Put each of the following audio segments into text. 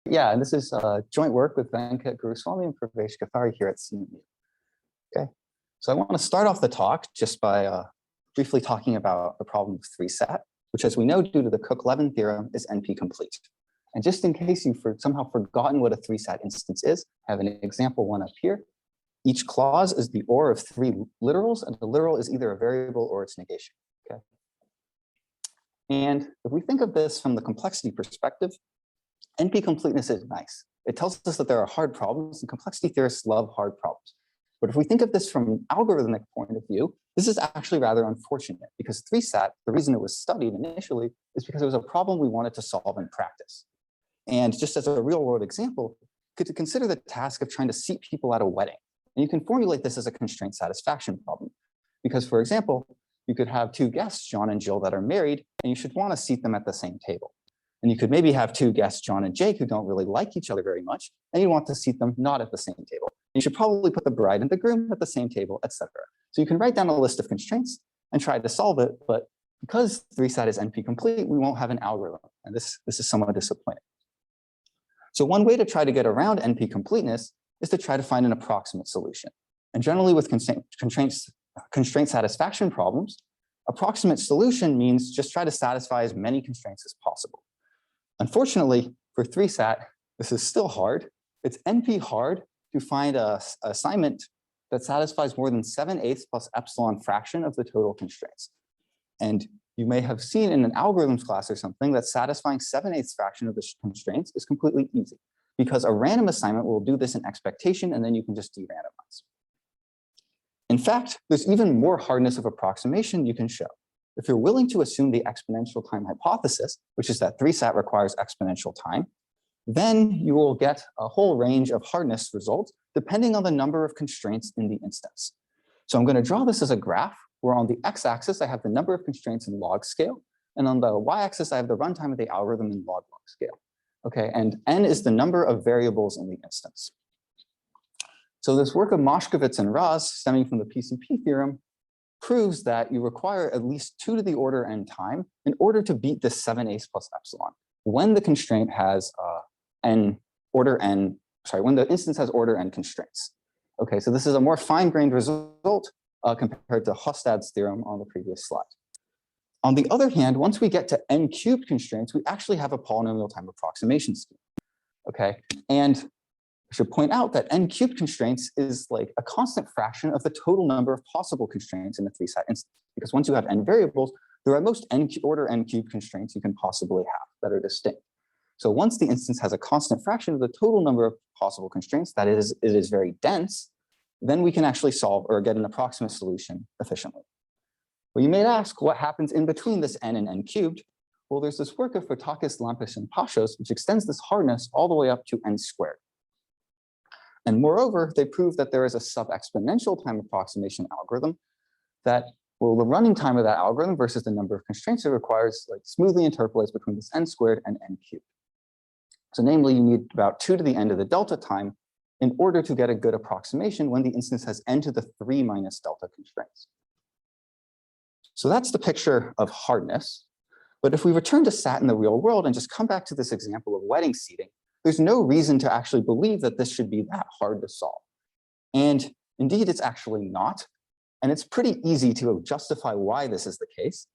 Yeah, and this is joint work with Venkat Guruswamy and Pravesh Kathari here at CMU. Okay, so I want to start off the talk just by briefly talking about the problem of 3-sat, which, as we know, due to the Cook-Levin theorem, is NP-complete. And just in case you've somehow forgotten what a 3-sat instance is, I have an example one up here. Each clause is the OR of 3 literals, and the literal is either a variable or its negation. Okay. And if we think of this from the complexity perspective, NP completeness is nice. It tells us that there are hard problems, and complexity theorists love hard problems. But if we think of this from an algorithmic point of view, this is actually rather unfortunate, because 3-sat, the reason it was studied initially, is because it was a problem we wanted to solve in practice. And just as a real world example, could consider the task of trying to seat people at a wedding. And you can formulate this as a constraint satisfaction problem. Because, for example, you could have 2 guests, John and Jill, that are married, and you should want to seat them at the same table. And you could maybe have 2 guests, John and Jake, who don't really like each other very much, and you want to seat them not at the same table. You should probably put the bride and the groom at the same table, etc. So you can write down a list of constraints and try to solve it, but because 3-sat is NP complete, we won't have an algorithm, and this is somewhat disappointing. So one way to try to get around NP completeness is to try to find an approximate solution. And generally with constraint satisfaction problems, approximate solution means just try to satisfy as many constraints as possible. Unfortunately, for 3-sat, this is still hard. It's NP hard to find an assignment that satisfies more than 7/8 plus epsilon fraction of the total constraints. And you may have seen in an algorithms class or something that satisfying 7/8 fraction of the constraints is completely easy, because a random assignment will do this in expectation, and then you can just de-randomize. In fact, there's even more hardness of approximation you can show. If you're willing to assume the exponential time hypothesis, which is that 3-sat requires exponential time, then you will get a whole range of hardness results depending on the number of constraints in the instance. So I'm going to draw this as a graph where on the x-axis I have the number of constraints in log scale, and on the y-axis I have the runtime of the algorithm in log scale. Okay, and n is the number of variables in the instance. So this work of Moshkovitz and Raz, stemming from the PCP theorem, proves that you require at least 2 to the order n time in order to beat this 7/8 plus epsilon when the constraint has when the instance has order n constraints. Okay, so this is a more fine-grained result compared to Hofstade's theorem on the previous slide. On the other hand, once we get to n cubed constraints, we actually have a polynomial time approximation scheme. Okay, and I should point out that n cubed constraints is like a constant fraction of the total number of possible constraints in a 3-sat instance, because once you have n variables, there are at most order n cubed constraints you can possibly have that are distinct. So once the instance has a constant fraction of the total number of possible constraints, that is, it is very dense, then we can actually solve or get an approximate solution efficiently. Well, you may ask, what happens in between this n and n cubed? Well, there's this work of Fotakis, Lampis, and Pashos, which extends this hardness all the way up to n squared. And moreover, they prove that there is a sub-exponential time approximation algorithm that, well, the running time of that algorithm versus the number of constraints it requires like smoothly interpolates between this n squared and n cubed. So namely, you need about 2 to the n to the delta time in order to get a good approximation when the instance has n to the 3 minus delta constraints. So that's the picture of hardness. But if we return to sat in the real world and just come back to this example of wedding seating, there's no reason to actually believe that this should be that hard to solve. And indeed, it's actually not. And it's pretty easy to justify why this is the case.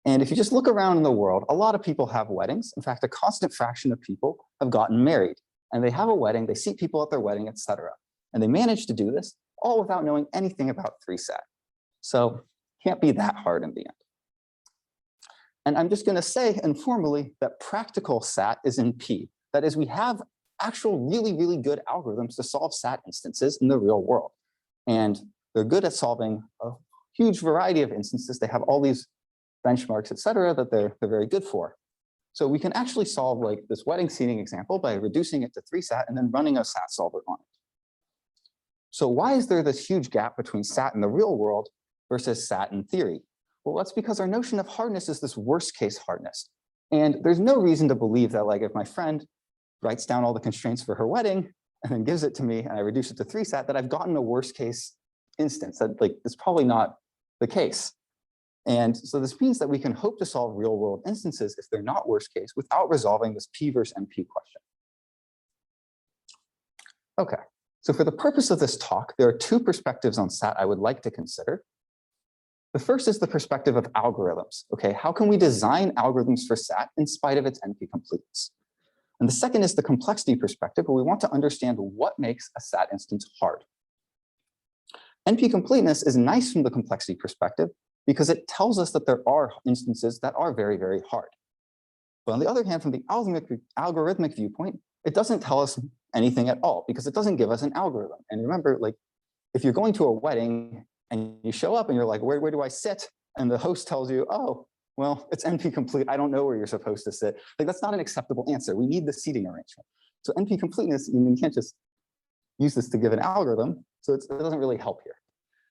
And if you just look around in the world, a lot of people have weddings. In fact, a constant fraction of people have gotten married. And they have a wedding, they seat people at their wedding, etc. And they manage to do this all without knowing anything about 3-sat. So can't be that hard in the end. And I'm just going to say informally that practical sat is in P. That is, we have actual really, really good algorithms to solve sat instances in the real world. And they're good at solving a huge variety of instances. They have all these benchmarks, et cetera, that they're very good for. So we can actually solve like this wedding seating example by reducing it to 3-sat and then running a sat solver on it. So why is there this huge gap between sat in the real world versus sat in theory? Well, that's because our notion of hardness is this worst case hardness. And there's no reason to believe that like if my friend writes down all the constraints for her wedding and then gives it to me and I reduce it to 3-sat, that I've gotten a worst case instance. That like it's probably not the case. And so this means that we can hope to solve real world instances if they're not worst case without resolving this P versus NP question. Okay, so for the purpose of this talk, there are two perspectives on SAT I would like to consider. The first is the perspective of algorithms. Okay, how can we design algorithms for SAT in spite of its NP completeness? And the second is the complexity perspective, where we want to understand what makes a SAT instance hard. NP completeness is nice from the complexity perspective because it tells us that there are instances that are very, very hard. But on the other hand, from the algorithmic viewpoint, it doesn't tell us anything at all because it doesn't give us an algorithm. And remember, like, if you're going to a wedding and you show up and you're like, where do I sit? And the host tells you, oh, well, it's NP complete. I don't know where you're supposed to sit. Like, that's not an acceptable answer. We need the seating arrangement. So NP completeness, you can't just use this to give an algorithm. So it doesn't really help here.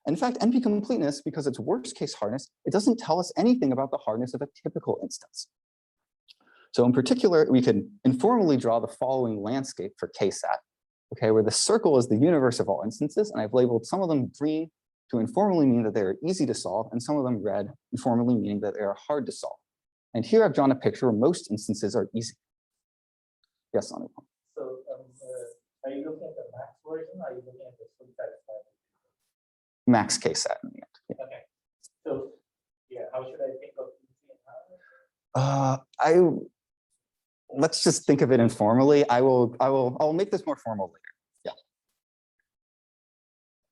In fact, NP completeness, because it's worst case hardness, it doesn't tell us anything about the hardness of a typical instance. So in particular, we can informally draw the following landscape for Ksat, okay, where the circle is the universe of all instances, and I've labeled some of them green to informally mean that they're easy to solve, and some of them red, informally meaning that they are hard to solve. And here I've drawn a picture where most instances are easy. Yes, Anupam. So are you looking at the max version, or are you looking at the full satisfiable? Max Ksat in the end. Yeah. Okay. So yeah, how should I think of easy and hard? Let's just think of it informally. I'll make this more formal later. Yeah.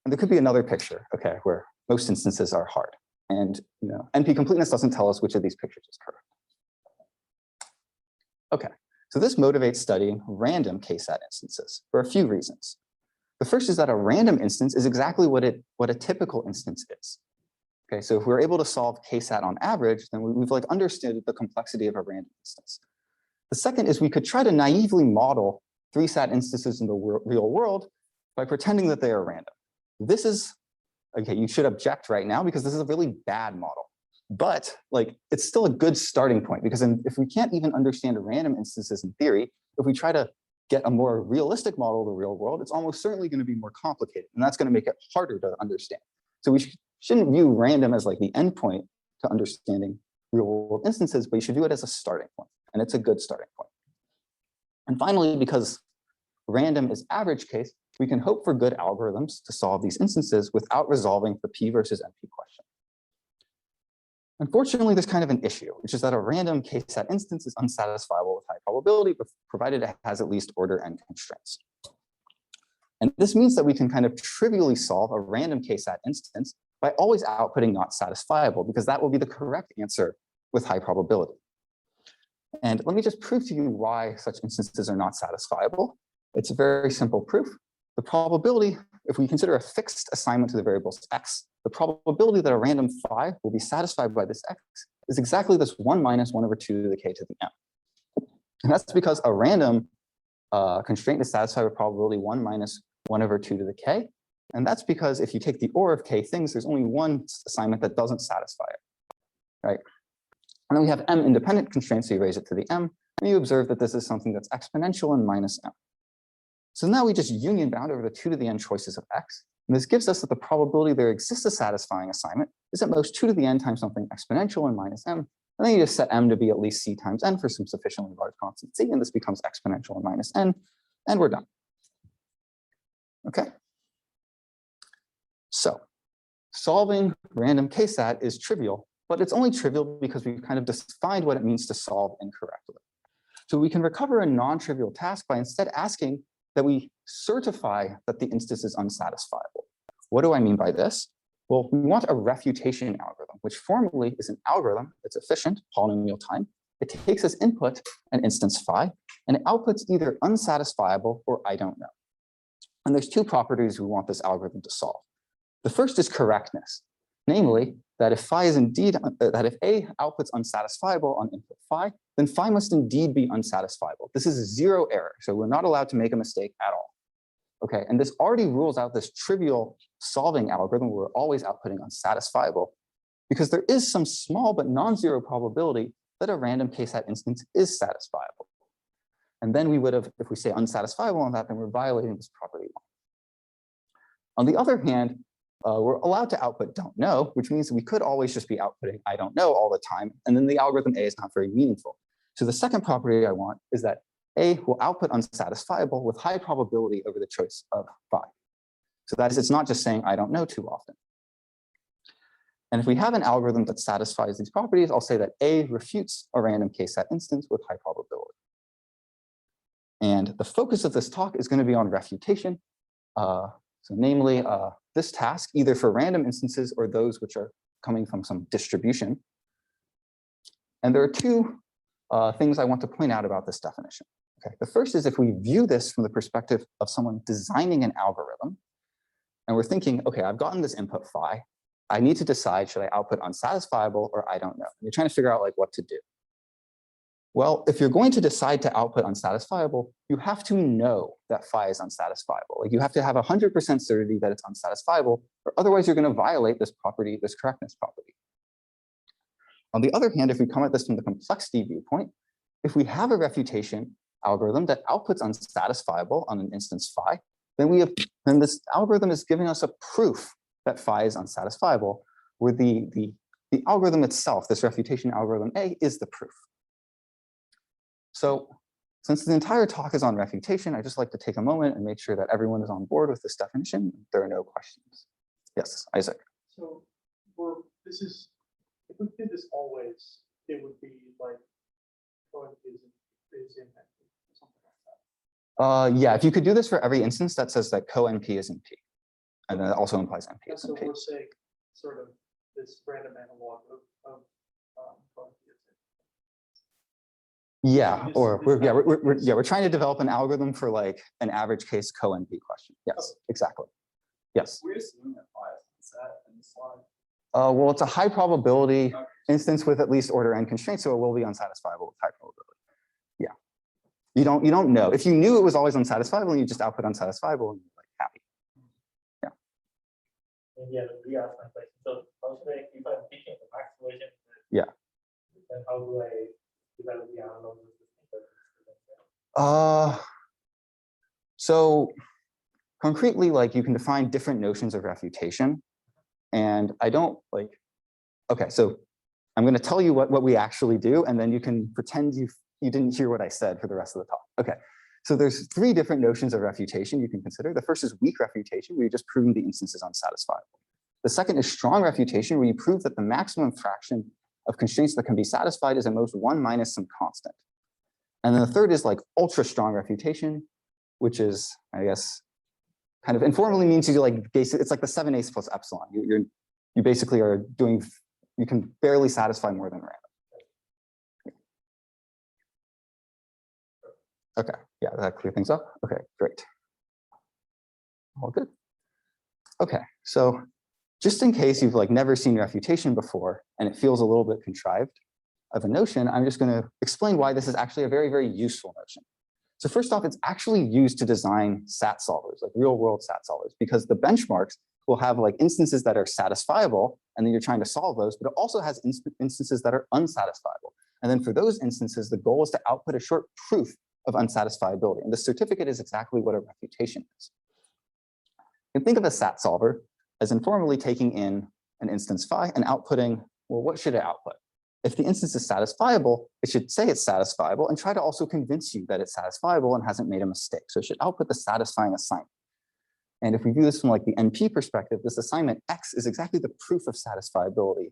And there could be another picture, okay, where most instances are hard. And NP completeness doesn't tell us which of these pictures is correct. Okay, so this motivates studying random Ksat instances for a few reasons. The first is that a random instance is exactly what a typical instance is. Okay, so if we're able to solve Ksat on average, then we've like understood the complexity of a random instance. The second is we could try to naively model 3 SAT instances in the real world by pretending that they are random. This is, okay, you should object right now because this is a really bad model. But like, it's still a good starting point because if we can't even understand random instances in theory, if we try to get a more realistic model of the real world, it's almost certainly going to be more complicated, and that's going to make it harder to understand. So we shouldn't view random as like the endpoint to understanding real world instances, but you should view it as a starting point. And it's a good starting point. And finally, because random is average case, we can hope for good algorithms to solve these instances without resolving the P versus NP question. Unfortunately, there's kind of an issue, which is that a random Ksat instance is unsatisfiable with high probability, provided it has at least order n constraints. And this means that we can kind of trivially solve a random Ksat instance by always outputting not satisfiable, because that will be the correct answer with high probability. And let me just prove to you why such instances are not satisfiable. It's a very simple proof. The probability, if we consider a fixed assignment to the variables x, the probability that a random phi will be satisfied by this x is exactly this 1 minus 1 over 2 to the k to the m. And that's because a random constraint is satisfied with probability 1 minus 1 over 2 to the k. And that's because if you take the OR of k things, there's only one assignment that doesn't satisfy it, right? And then we have m independent constraints, so you raise it to the m, and you observe that this is something that's exponential and minus m. So now we just union bound over the 2 to the n choices of x, and this gives us that the probability there exists a satisfying assignment is at most 2 to the n times something exponential and minus m, and then you just set m to be at least c times n for some sufficiently large constant c, and this becomes exponential and minus n, and we're done. Okay. So solving random Ksat is trivial, but it's only trivial because we've kind of defined what it means to solve incorrectly. So we can recover a non-trivial task by instead asking that we certify that the instance is unsatisfiable. What do I mean by this? Well, we want a refutation algorithm, which formally is an algorithm that's efficient, polynomial time. It takes as input an instance phi, and it outputs either unsatisfiable or I don't know. And there's 2 properties we want this algorithm to solve. The first is correctness, namely that if phi is indeed, that if A outputs unsatisfiable on input phi, then phi must indeed be unsatisfiable. This is 0 error, so we're not allowed to make a mistake at all. Okay, and this already rules out this trivial solving algorithm where we're always outputting unsatisfiable, because there is some small but non-zero probability that a random Ksat instance is satisfiable. And then we would have, if we say unsatisfiable on that, then we're violating this property 1. On the other hand, we're allowed to output don't know, which means we could always just be outputting I don't know all the time, and then the algorithm A is not very meaningful. So the second property I want is that A will output unsatisfiable with high probability over the choice of phi. So that is, it's not just saying I don't know too often. And if we have an algorithm that satisfies these properties, I'll say that A refutes a random Kstat instance with high probability. And the focus of this talk is going to be on refutation. So namely, this task, either for random instances or those which are coming from some distribution. And there are two things I want to point out about this definition. Okay, the first is if we view this from the perspective of someone designing an algorithm, and we're thinking, okay, I've gotten this input phi. I need to decide, should I output unsatisfiable or I don't know? And you're trying to figure out like what to do. Well, if you're going to decide to output unsatisfiable, you have to know that phi is unsatisfiable. Like you have to have 100% certainty that it's unsatisfiable, or otherwise you're going to violate this property, this correctness property. On the other hand, if we come at this from the complexity viewpoint, if we have a refutation algorithm that outputs unsatisfiable on an instance phi, then this algorithm is giving us a proof that phi is unsatisfiable, where the algorithm itself, this refutation algorithm A, is the proof. So since the entire talk is on refutation, I'd just like to take a moment and make sure that everyone is on board with this definition. There are no questions. Yes, Isaac. So if we did this always, it would be like going is in something like that. Yeah, if you could do this for every instance that says that co-NP is in P. And then it also implies NP is in So P. we're saying sort of this random analog of Yeah, or we're trying to develop an algorithm for like an average case co-NP question. Yes, exactly. Yes. We assume that phi is set in the slide. Well, it's a high probability instance with at least order n constraints, so it will be unsatisfiable with high probability. Yeah. You don't know. If you knew it was always unsatisfiable and you just output unsatisfiable, and you're like happy. Yeah. And yeah, re-ask my question. So how should if I'm thinking of the max version, Yeah. Then how do I develop the analog with this? So concretely, like you can define different notions of refutation. And I don't like, okay, so I'm going to tell you what we actually do, and then you can pretend you didn't hear what I said for the rest of the talk. Okay, so there's three different notions of refutation you can consider. The first is weak refutation, where you're just proving the instance is unsatisfiable. The second is strong refutation, where you prove that the maximum fraction of constraints that can be satisfied is at most 1 minus some constant. And then the third is like ultra strong refutation, which is, I guess, kind of informally means you like basically it's like the 7/8 plus epsilon. You basically are doing, you can barely satisfy more than random. Okay, yeah, that clear things up. Okay, great. All good. Okay, so just in case you've like never seen refutation before and it feels a little bit contrived of a notion, I'm just going to explain why this is actually a very, very useful notion. So first off, it's actually used to design SAT solvers, like real world SAT solvers, because the benchmarks will have like instances that are satisfiable, and then you're trying to solve those, but it also has instances that are unsatisfiable. And then for those instances, the goal is to output a short proof of unsatisfiability. And the certificate is exactly what a refutation is. You can think of a SAT solver as informally taking in an instance phi and outputting, well, what should it output? If the instance is satisfiable, it should say it's satisfiable and try to also convince you that it's satisfiable and hasn't made a mistake. So it should output the satisfying assignment. And if we view this from like the NP perspective, this assignment X is exactly the proof of satisfiability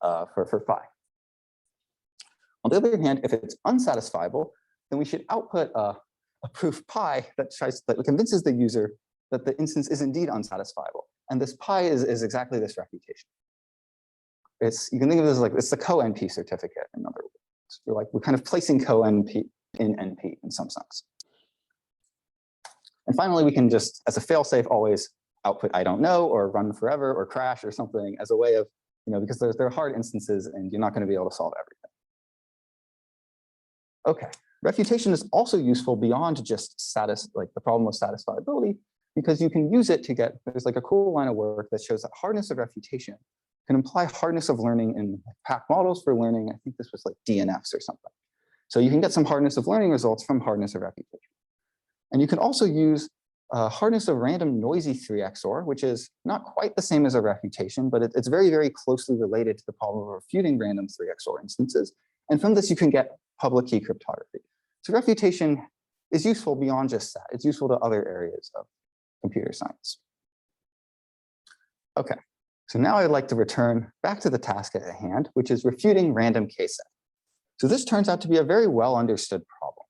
for phi. On the other hand, if it's unsatisfiable, then we should output a proof pi that convinces the user that the instance is indeed unsatisfiable. And this pi is exactly this refutation. You can think of it as like, it's the co-NP certificate, in other words. We're kind of placing co-NP in NP in some sense. And finally, we can just, as a fail-safe, always output I don't know, or run forever, or crash, or something as a way of, because there are hard instances and you're not going to be able to solve everything. Okay, refutation is also useful beyond just the problem of satisfiability, because you can use it to get, there's like a cool line of work that shows that hardness of refutation can imply hardness of learning in pack models for learning. I think this was like DNFs or something. So you can get some hardness of learning results from hardness of refutation. And you can also use hardness of random noisy 3 XOR, which is not quite the same as a refutation, but it's very, very closely related to the problem of refuting random 3 XOR instances. And from this, you can get public key cryptography. So refutation is useful beyond just that. It's useful to other areas of computer science. Okay, so now I'd like to return back to the task at hand, which is refuting random kset. So this turns out to be a very well understood problem.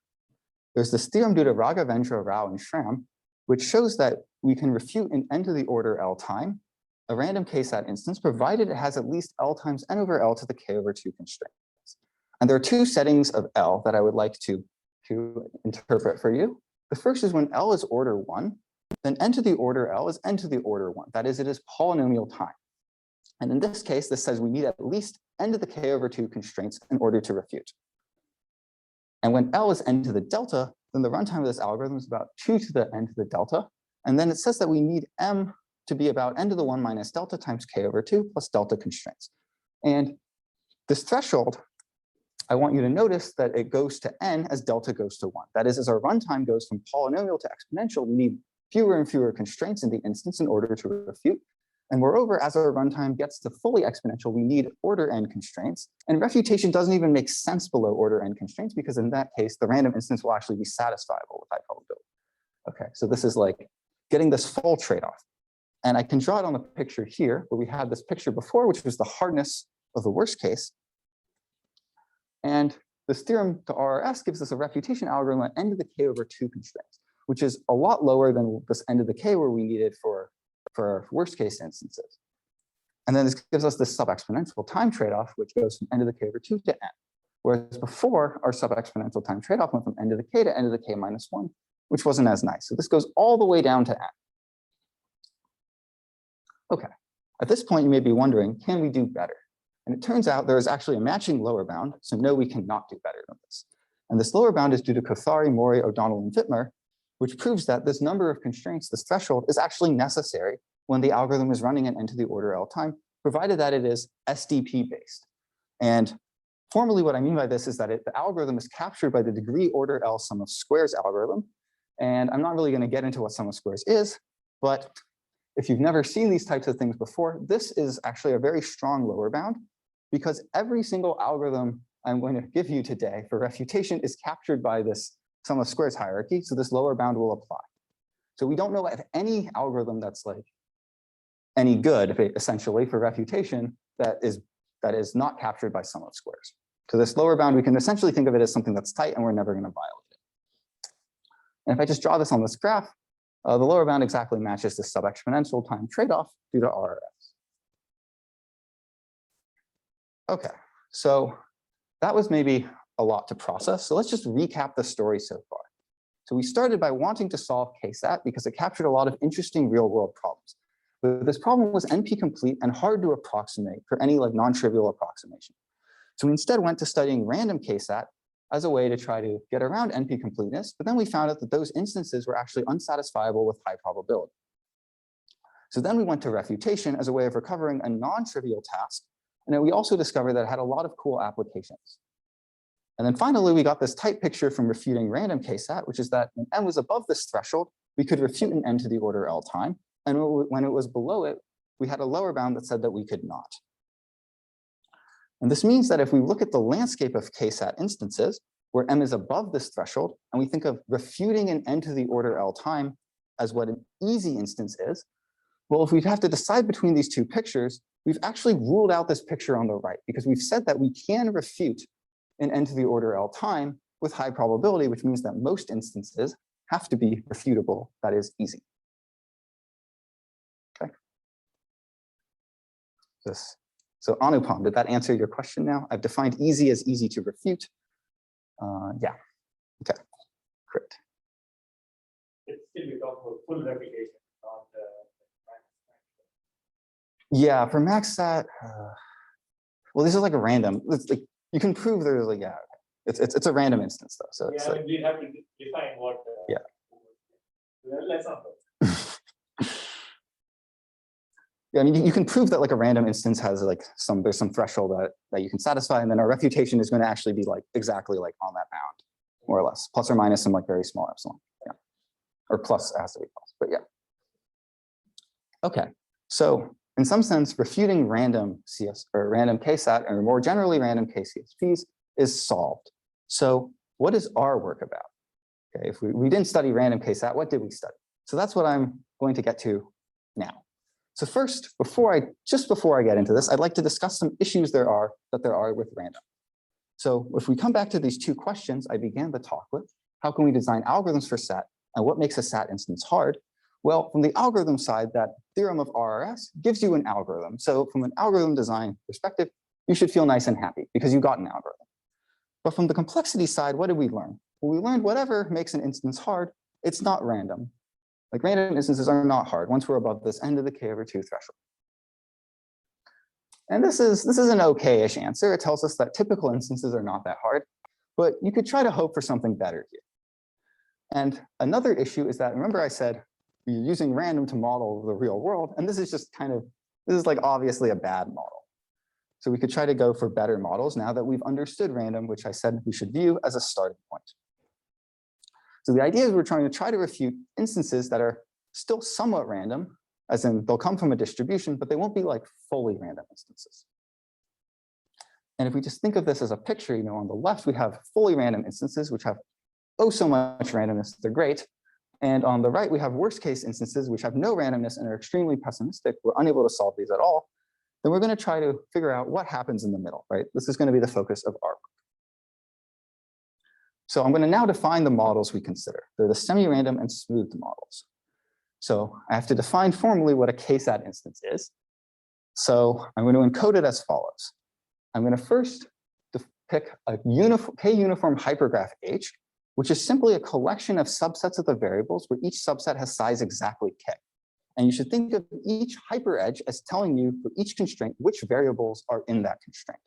There's this theorem due to Raghavendra Rao and Shram, which shows that we can refute in n to the order L time a random kset instance, provided it has at least L times n over L to the k over 2 constraints. And there are two settings of L that I would like to interpret for you. The first is when L is order 1, then n to the order L is n to the order 1. That is, it is polynomial time. And in this case, this says we need at least n to the k over 2 constraints in order to refute. And when L is n to the delta, then the runtime of this algorithm is about 2 to the n to the delta. And then it says that we need m to be about n to the 1 minus delta times k over 2 plus delta constraints. And this threshold, I want you to notice that it goes to n as delta goes to 1. That is, as our runtime goes from polynomial to exponential, we need fewer and fewer constraints in the instance in order to refute. And moreover, as our runtime gets to fully exponential, we need order n constraints. And refutation doesn't even make sense below order n constraints, because in that case, the random instance will actually be satisfiable with high probability. Okay, so this is like getting this full trade-off. And I can draw it on the picture here, where we had this picture before, which was the hardness of the worst case. And this theorem to RRS gives us a refutation algorithm at n to the k over 2 constraints, which is a lot lower than this n to the k where we needed for our worst case instances. And then this gives us this sub-exponential time trade-off, which goes from n to the k over 2 to n. Whereas before, our sub-exponential time trade-off went from n to the k to n to the k minus 1, which wasn't as nice. So this goes all the way down to n. Okay, at this point, you may be wondering, can we do better? And it turns out there is actually a matching lower bound, so no, we cannot do better than this. And this lower bound is due to Kothari, Mori, O'Donnell, and Wittmer, which proves that this number of constraints, this threshold, is actually necessary when the algorithm is running at n to the order L time, provided that it is SDP based. And formally, what I mean by this is that the algorithm is captured by the degree order L sum of squares algorithm. And I'm not really going to get into what sum of squares is, but if you've never seen these types of things before, this is actually a very strong lower bound, because every single algorithm I'm going to give you today for refutation is captured by this sum of squares hierarchy, so this lower bound will apply. So we don't know if any algorithm that's like any good, essentially, for refutation that is not captured by sum of squares. So this lower bound, we can essentially think of it as something that's tight and we're never going to violate it. And if I just draw this on this graph, the lower bound exactly matches the sub-exponential time trade-off due to RRS. Okay, so that was maybe a lot to process. So let's just recap the story so far. So we started by wanting to solve Ksat because it captured a lot of interesting real-world problems. But this problem was NP-complete and hard to approximate for any like non-trivial approximation. So we instead went to studying random Ksat as a way to try to get around NP-completeness, but then we found out that those instances were actually unsatisfiable with high probability. So then we went to refutation as a way of recovering a non-trivial task, and then we also discovered that it had a lot of cool applications. And then finally, we got this tight picture from refuting random Ksat, which is that when n was above this threshold, we could refute an n to the order L time, and when it was below it, we had a lower bound that said that we could not. And this means that if we look at the landscape of Ksat instances, where m is above this threshold, and we think of refuting an n to the order L time as what an easy instance is, well, if we have to decide between these two pictures, we've actually ruled out this picture on the right, because we've said that we can refute an n to the order L time with high probability, which means that most instances have to be refutable, that is easy. Okay. So Anupam, did that answer your question now? I've defined easy as easy to refute. Yeah, okay, great. It's still we talk about full replication, not Yeah, for Maxsat, well, this is like a random. It's like you can prove there's like it's a random instance though. So it's yeah, like, we have to define what. Yeah. Let's not. Yeah, I mean, you can prove that like a random instance has like there's some threshold that you can satisfy, and then our refutation is going to actually be like exactly like on that bound, more or less, plus or minus some like very small epsilon. Yeah, or plus it has to be plus, but yeah. Okay, so in some sense, refuting random random Ksat, or more generally random KCSPs, is solved. So what is our work about? Okay, if we didn't study random Ksat, what did we study? So that's what I'm going to get to now. So first, just before I get into this, I'd like to discuss some issues there are with random. So if we come back to these two questions I began the talk with, how can we design algorithms for SAT and what makes a SAT instance hard? Well, from the algorithm side, that theorem of RRS gives you an algorithm. So from an algorithm design perspective, you should feel nice and happy because you got an algorithm. But from the complexity side, what did we learn? Well, we learned whatever makes an instance hard, it's not random. Like random instances are not hard once we're above this end of the k/2 threshold. And this is an okay-ish answer. It tells us that typical instances are not that hard, but you could try to hope for something better here. And another issue is that, remember I said, you're using random to model the real world, and this is just this is like obviously a bad model. So we could try to go for better models now that we've understood random, which I said we should view as a starting point. So the idea is we're trying to refute instances that are still somewhat random, as in they'll come from a distribution, but they won't be like fully random instances. And if we just think of this as a picture, on the left, we have fully random instances, which have oh so much randomness, they're great. And on the right, we have worst case instances, which have no randomness and are extremely pessimistic. We're unable to solve these at all. Then we're going to try to figure out what happens in the middle, right? This is going to be the focus of our work. So I'm going to now define the models we consider. They're the semi-random and smoothed models. So I have to define formally what a Ksat instance is. So I'm going to encode it as follows. I'm going to first pick a k-uniform hypergraph H, which is simply a collection of subsets of the variables where each subset has size exactly k. And you should think of each hyperedge as telling you for each constraint which variables are in that constraint.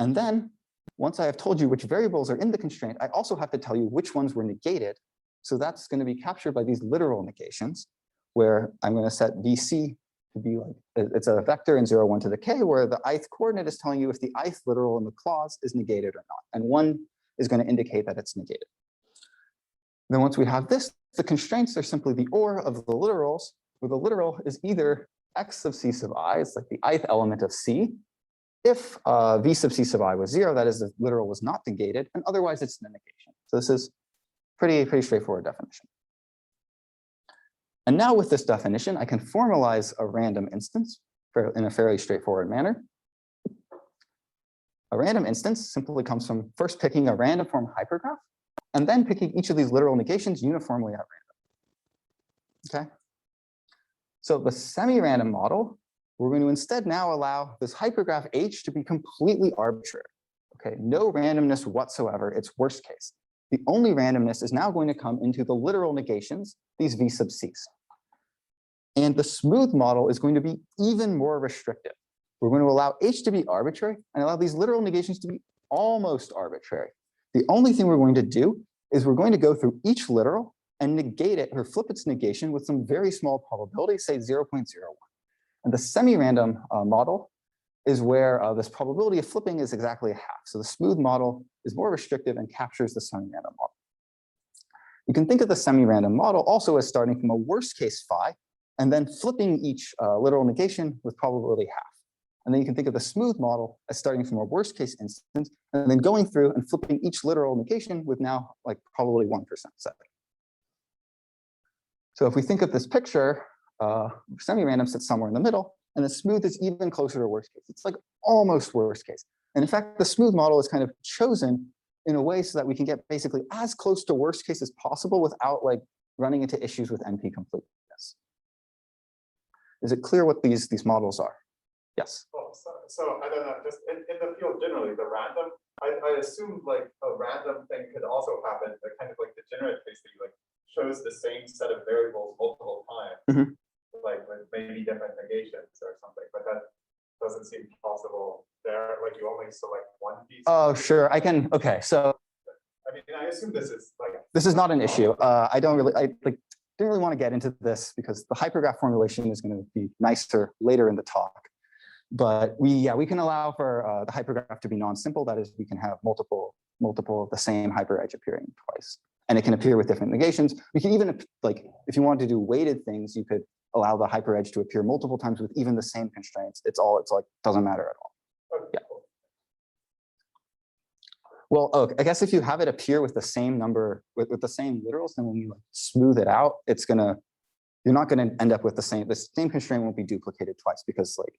And then once I have told you which variables are in the constraint, I also have to tell you which ones were negated. So that's going to be captured by these literal negations, where I'm going to set VC to be like, it's a vector in 0, 1 to the k, where the ith coordinate is telling you if the ith literal in the clause is negated or not. And 1 is going to indicate that it's negated. Then once we have this, the constraints are simply the OR of the literals, where the literal is either x sub c sub I, it's like the ith element of c. If v sub c sub I was 0, that is the literal was not negated, and otherwise it's an negation. So this is pretty straightforward definition. And now with this definition, I can formalize a random instance in a fairly straightforward manner. A random instance simply comes from first picking a random form hypergraph, and then picking each of these literal negations uniformly at random. Okay. So the semi-random model, we're going to instead now allow this hypergraph H to be completely arbitrary. Okay, no randomness whatsoever, it's worst case. The only randomness is now going to come into the literal negations, these v sub c's. And the smooth model is going to be even more restrictive. We're going to allow H to be arbitrary and allow these literal negations to be almost arbitrary. The only thing we're going to do is we're going to go through each literal and negate it or flip its negation with some very small probability, say 0.01. And the semi-random model is where this probability of flipping is exactly a half. So the smooth model is more restrictive and captures the semi-random model. You can think of the semi-random model also as starting from a worst case phi and then flipping each literal negation with probability half. And then you can think of the smooth model as starting from a worst case instance and then going through and flipping each literal negation with now like probably 1% setting. So if we think of this picture, semi-random sits somewhere in the middle, and the smooth is even closer to worst case. It's like almost worst case. And in fact, the smooth model is kind of chosen in a way so that we can get basically as close to worst case as possible without like running into issues with NP completeness. Is it clear what these models are? Yes. Oh, so I don't know, just in the field generally, the random, I assumed like a random thing could also happen, the kind of like degenerate case that you like shows the same set of variables multiple times, like with maybe different negations or something, but that doesn't seem possible there. Like you only select one piece. Oh, sure. I can. Okay. So I mean, I assume this is like. This is not an issue. I didn't really want to get into this because the hypergraph formulation is going to be nicer later in the talk. But we can allow for the hypergraph to be non-simple. That is, we can have multiple of the same hyperedge appearing twice. And it can appear with different negations. We can even, like, if you wanted to do weighted things, you could allow the hyperedge to appear multiple times with even the same constraints. It's like, doesn't matter at all. Okay, Yeah. cool. Well, okay, I guess if you have it appear with the same number, with the same literals, then when you like smooth it out, you're not gonna end up with the same constraint won't be duplicated twice, because like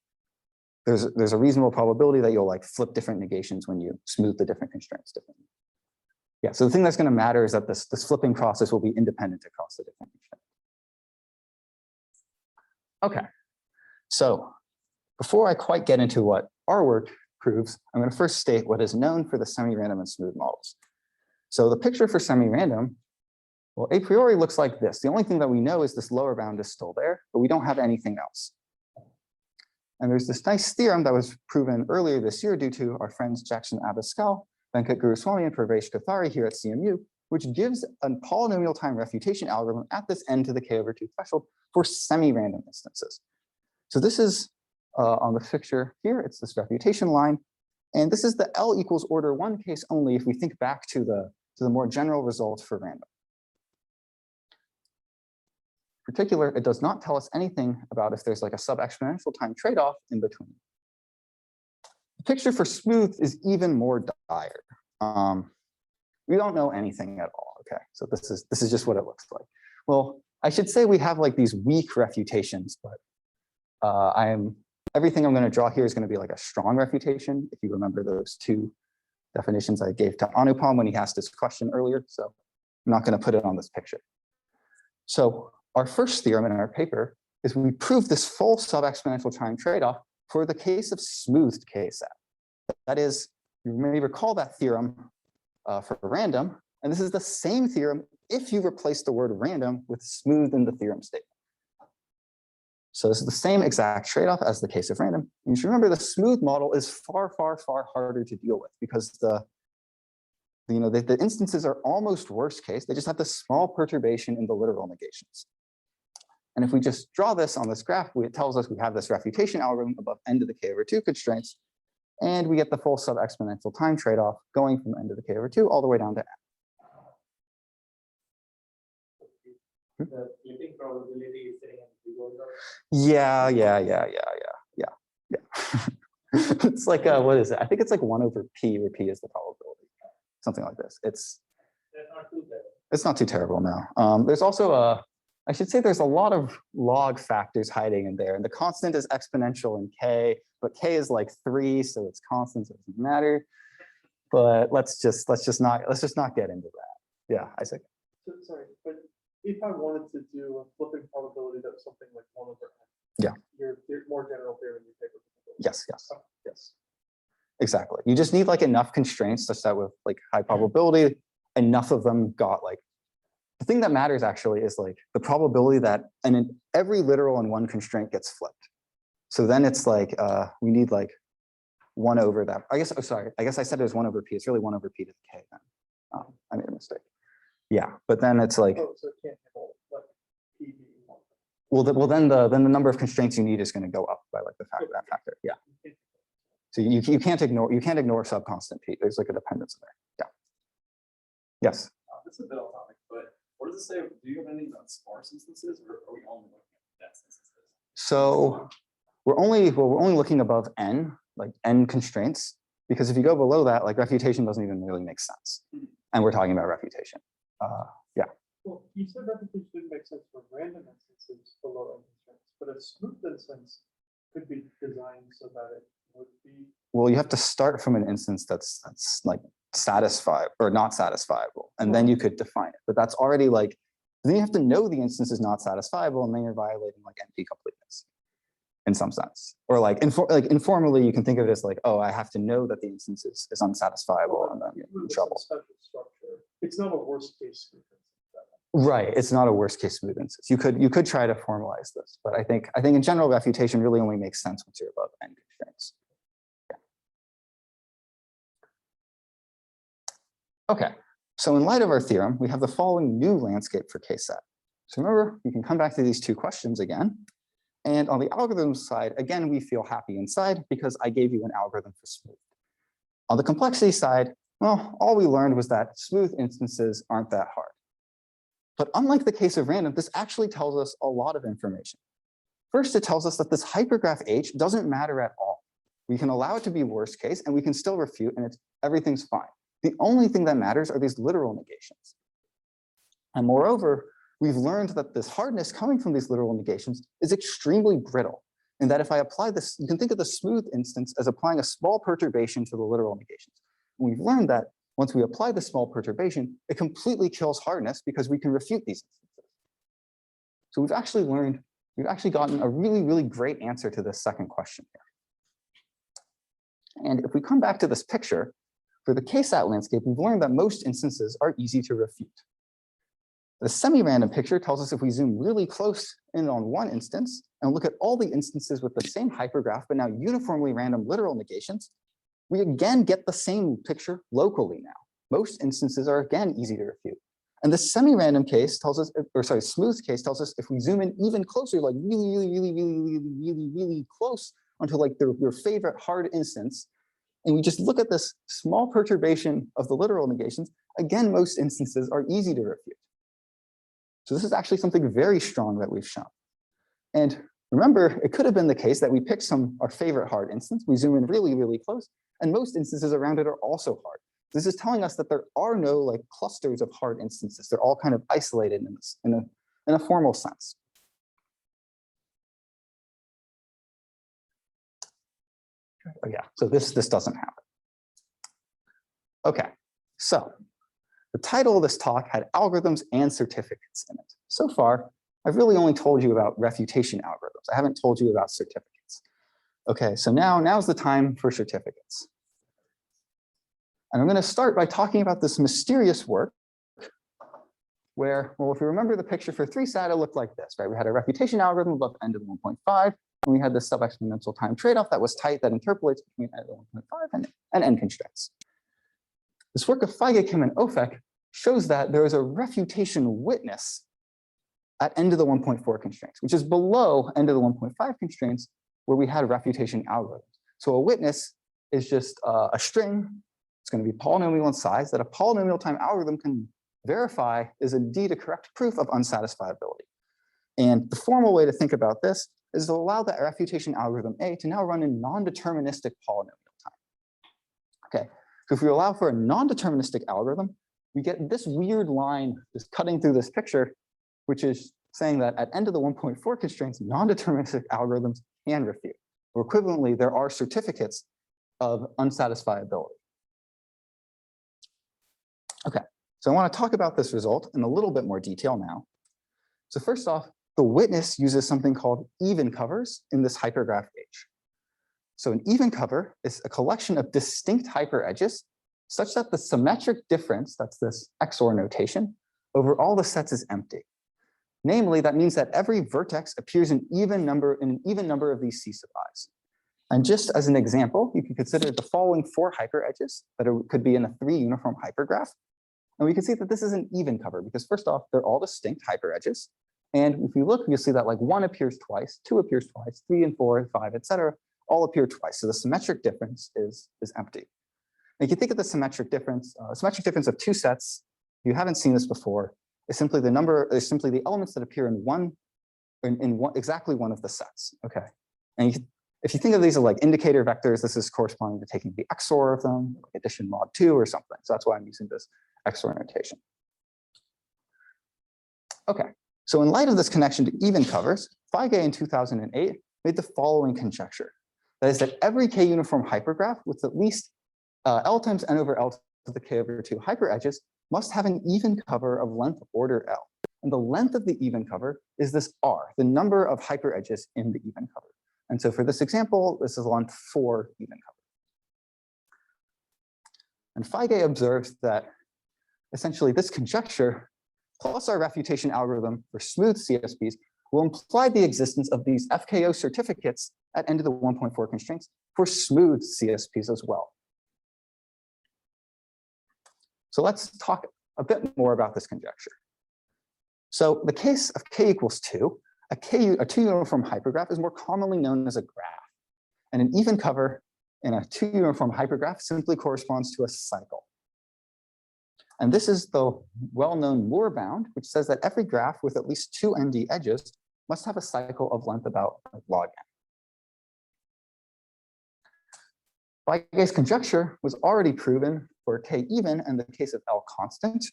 there's a reasonable probability that you'll like flip different negations when you smooth the different constraints differently. Yeah, so the thing that's gonna matter is that this flipping process will be independent across the different constraints. Okay, so before I quite get into what our work proves, I'm going to first state what is known for the semi-random and smooth models. So the picture for semi-random, well, a priori looks like this. The only thing that we know is this lower bound is still there, but we don't have anything else. And there's this nice theorem that was proven earlier this year due to our friends Jackson Abascal, Venkat Guruswamy, and Pravesh Kothari here at CMU, which gives a polynomial time refutation algorithm at this n to the k/2 threshold for semi-random instances. So this is on the picture here, it's this refutation line. And this is the L equals order 1 case only if we think back to the more general results for random. In particular, it does not tell us anything about if there's like a sub-exponential time trade-off in between. The picture for smooth is even more dire. We don't know anything at all, okay? So this is just what it looks like. Well, I should say we have like these weak refutations, but everything I'm going to draw here is going to be like a strong refutation, if you remember those two definitions I gave to Anupam when he asked this question earlier. So I'm not going to put it on this picture. So our first theorem in our paper is we prove this full sub-exponential time trade-off for the case of smoothed kset. That is, you may recall that theorem for random, and this is the same theorem if you replace the word random with smooth in the theorem statement. So this is the same exact trade-off as the case of random. You should remember the smooth model is far, far, far harder to deal with because the instances are almost worst case. They just have this small perturbation in the literal negations. And if we just draw this on this graph, it tells us we have this refutation algorithm above n to the k/2 constraints, and we get the full sub-exponential time trade-off going from n to the k/2 all the way down to n. The flipping probability is sitting in the order. Yeah. It's like, what is it? I think it's like 1/p, where p is the probability. Something like this. That's not too bad. It's not too terrible now. There's also I should say there's a lot of log factors hiding in there, and the constant is exponential in k, but k is like 3, so it's constant, so it doesn't matter. But let's just not get into that. Yeah, Isaac. So, sorry, but if I wanted to do a flipping probability that was something like 1/n, Yeah. Your more general theory in your paper. Yes. Exactly. You just need like enough constraints such that with like high probability, enough of them got like, the thing that matters actually is like the probability that every literal in one constraint gets flipped. So then it's like, we need like 1 over that. I guess I said it was 1/p. It's really 1/p to the k then. I made a mistake. Yeah, but then it's like, Oh, so it can't handle like p being 1. well, then the number of constraints you need is going to go up by like that factor. Yeah. So you can't ignore subconstant p. There's like a dependence there. Yeah. Yes. This is a bit off topic, but what does it say? Do you have anything about sparse instances, or are we only looking at dense instances? So we're only looking above n, like n constraints, because if you go below that, like refutation doesn't even really make sense. And we're talking about refutation. Yeah. Well, you said refutation didn't make sense for random instances below n constraints, but a smooth instance could be designed so that it would be. Well, you have to start from an instance that's like satisfied or not satisfiable, and then you could define it. But that's already like, then you have to know the instance is not satisfiable, and then you're violating like NP completeness in some sense. Or like informally, you can think of it as like, oh, I have to know that the instance is unsatisfiable, and then you're in trouble. Special structure. It's not a worst case smooth instance. Right, it's not a worst case smooth instance. You could try to formalize this, but I think in general refutation really only makes sense once you're above n constraints. Yeah. Okay, so in light of our theorem, we have the following new landscape for kset. So remember, you can come back to these two questions again. And on the algorithm side, again, we feel happy inside because I gave you an algorithm for smooth. On the complexity side, well, all we learned was that smooth instances aren't that hard. But unlike the case of random, this actually tells us a lot of information. First, it tells us that this hypergraph H doesn't matter at all. We can allow it to be worst case, and we can still refute, and everything's fine. The only thing that matters are these literal negations. And moreover, we've learned that this hardness coming from these literal negations is extremely brittle. And that if I apply this, you can think of the smooth instance as applying a small perturbation to the literal negations. And we've learned that once we apply the small perturbation, it completely kills hardness because we can refute these instances. So we've actually gotten a really, really great answer to this second question here. And if we come back to this picture, for the Ksat landscape, we've learned that most instances are easy to refute. The semi-random picture tells us if we zoom really close in on one instance and look at all the instances with the same hypergraph, but now uniformly random literal negations, we again get the same picture locally now. Most instances are again easy to refute. And the semi-random case tells us, or sorry, smooth case tells us if we zoom in even closer, like really close onto like your favorite hard instance, and we just look at this small perturbation of the literal negations, again, most instances are easy to refute. So this is actually something very strong that we've shown. And remember, it could have been the case that we picked our favorite hard instance, we zoom in really close, and most instances around it are also hard. This is telling us that there are no like clusters of hard instances. They're all kind of isolated in this, in a formal sense. Oh yeah, so this doesn't happen. Okay, so the title of this talk had algorithms and certificates in it. So far, I've really only told you about refutation algorithms. I haven't told you about certificates. Okay, so now's the time for certificates. And I'm going to start by talking about this mysterious work where, well, if you remember the picture for 3SAT, it looked like this, right? We had a refutation algorithm above end of 1.5, and we had this sub-exponential time trade-off that was tight that interpolates between end of 1.5 and n constraints. This work of Feige, Kim, and Ofek shows that there is a refutation witness at end of the 1.4 constraints, which is below end of the 1.5 constraints where we had refutation algorithms. So a witness is just a string. It's going to be polynomial in size that a polynomial time algorithm can verify is indeed a correct proof of unsatisfiability. And the formal way to think about this is to allow the refutation algorithm A to now run in non-deterministic polynomial time. Okay, so if we allow for a non-deterministic algorithm, we get this weird line just cutting through this picture, which is saying that at end of the 1.4 constraints, non-deterministic algorithms can refute. Or equivalently, there are certificates of unsatisfiability. Okay, so I want to talk about this result in a little bit more detail now. So first off, the witness uses something called even covers in this hypergraph H. So an even cover is a collection of distinct hyperedges such that the symmetric difference, that's this XOR notation, over all the sets is empty. Namely, that means that every vertex appears in an even number of these C sub i's. And just as an example, you can consider the following 4 hyperedges that could be in a 3 uniform hypergraph. And we can see that this is an even cover because first off, they're all distinct hyperedges. And if you look, you'll see that like 1 appears twice, 2 appears twice, 3 and 4 and 5, etc., all appear twice. So the symmetric difference is empty. And you can think of the symmetric difference of 2 sets. If you haven't seen this before, is simply the elements that appear in exactly one of the sets. Okay. And if you think of these as like indicator vectors, this is corresponding to taking the XOR of them, like addition mod 2 or something. So that's why I'm using this XOR notation. Okay. So in light of this connection to even covers, Feige in 2008 made the following conjecture. That is that every K uniform hypergraph with at least L times n over L to the K over 2 hyperedges must have an even cover of length order L. And the length of the even cover is this R, the number of hyperedges in the even cover. And so for this example, this is length 4 even cover. And Feige observes that essentially this conjecture plus our refutation algorithm for smooth CSPs will imply the existence of these FKO certificates at end of the 1.4 constraints for smooth CSPs as well. So let's talk a bit more about this conjecture. So the case of K equals 2, a 2 uniform hypergraph is more commonly known as a graph. And an even cover in a 2 uniform hypergraph simply corresponds to a cycle. And this is the well-known Moore bound, which says that every graph with at least 2 ND edges must have a cycle of length about log n. Weigand's conjecture was already proven for k even in the case of L constant,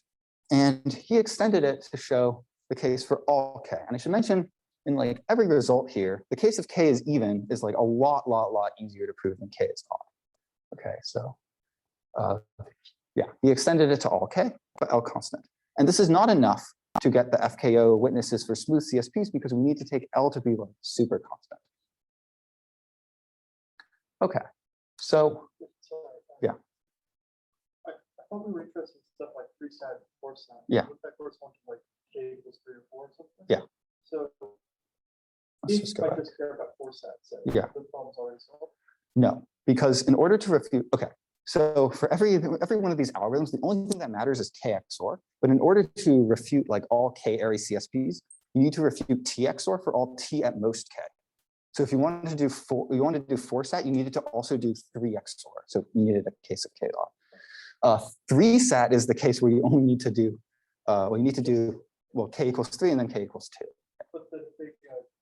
and he extended it to show the case for all k. And I should mention, in like every result here, the case of k is even is like a lot easier to prove than k is odd. Okay, so yeah, he extended it to all k, but L constant. And this is not enough to get the FKO witnesses for smooth CSPs because we need to take L to be like super constant. Okay, so yeah. I thought we were interested in stuff like 3-sat, 4-sat. Yeah. Would that correspond to like k equals 3 or 4 or something? Yeah. So Let's if just go I back. just care about 4-sat, so Yeah. the problem's already solved. No, because in order to refute, okay, so for every one of these algorithms, the only thing that matters is k XOR. But in order to refute like all k array CSPs, you need to refute t XOR for all t at most k. So if you wanted to do 4-sat, you needed to also do 3 XOR. So you needed a case of k log. 3-sat is the case where you only need to do, well, you need to do, well, k equals 3 and then k equals 2. But the big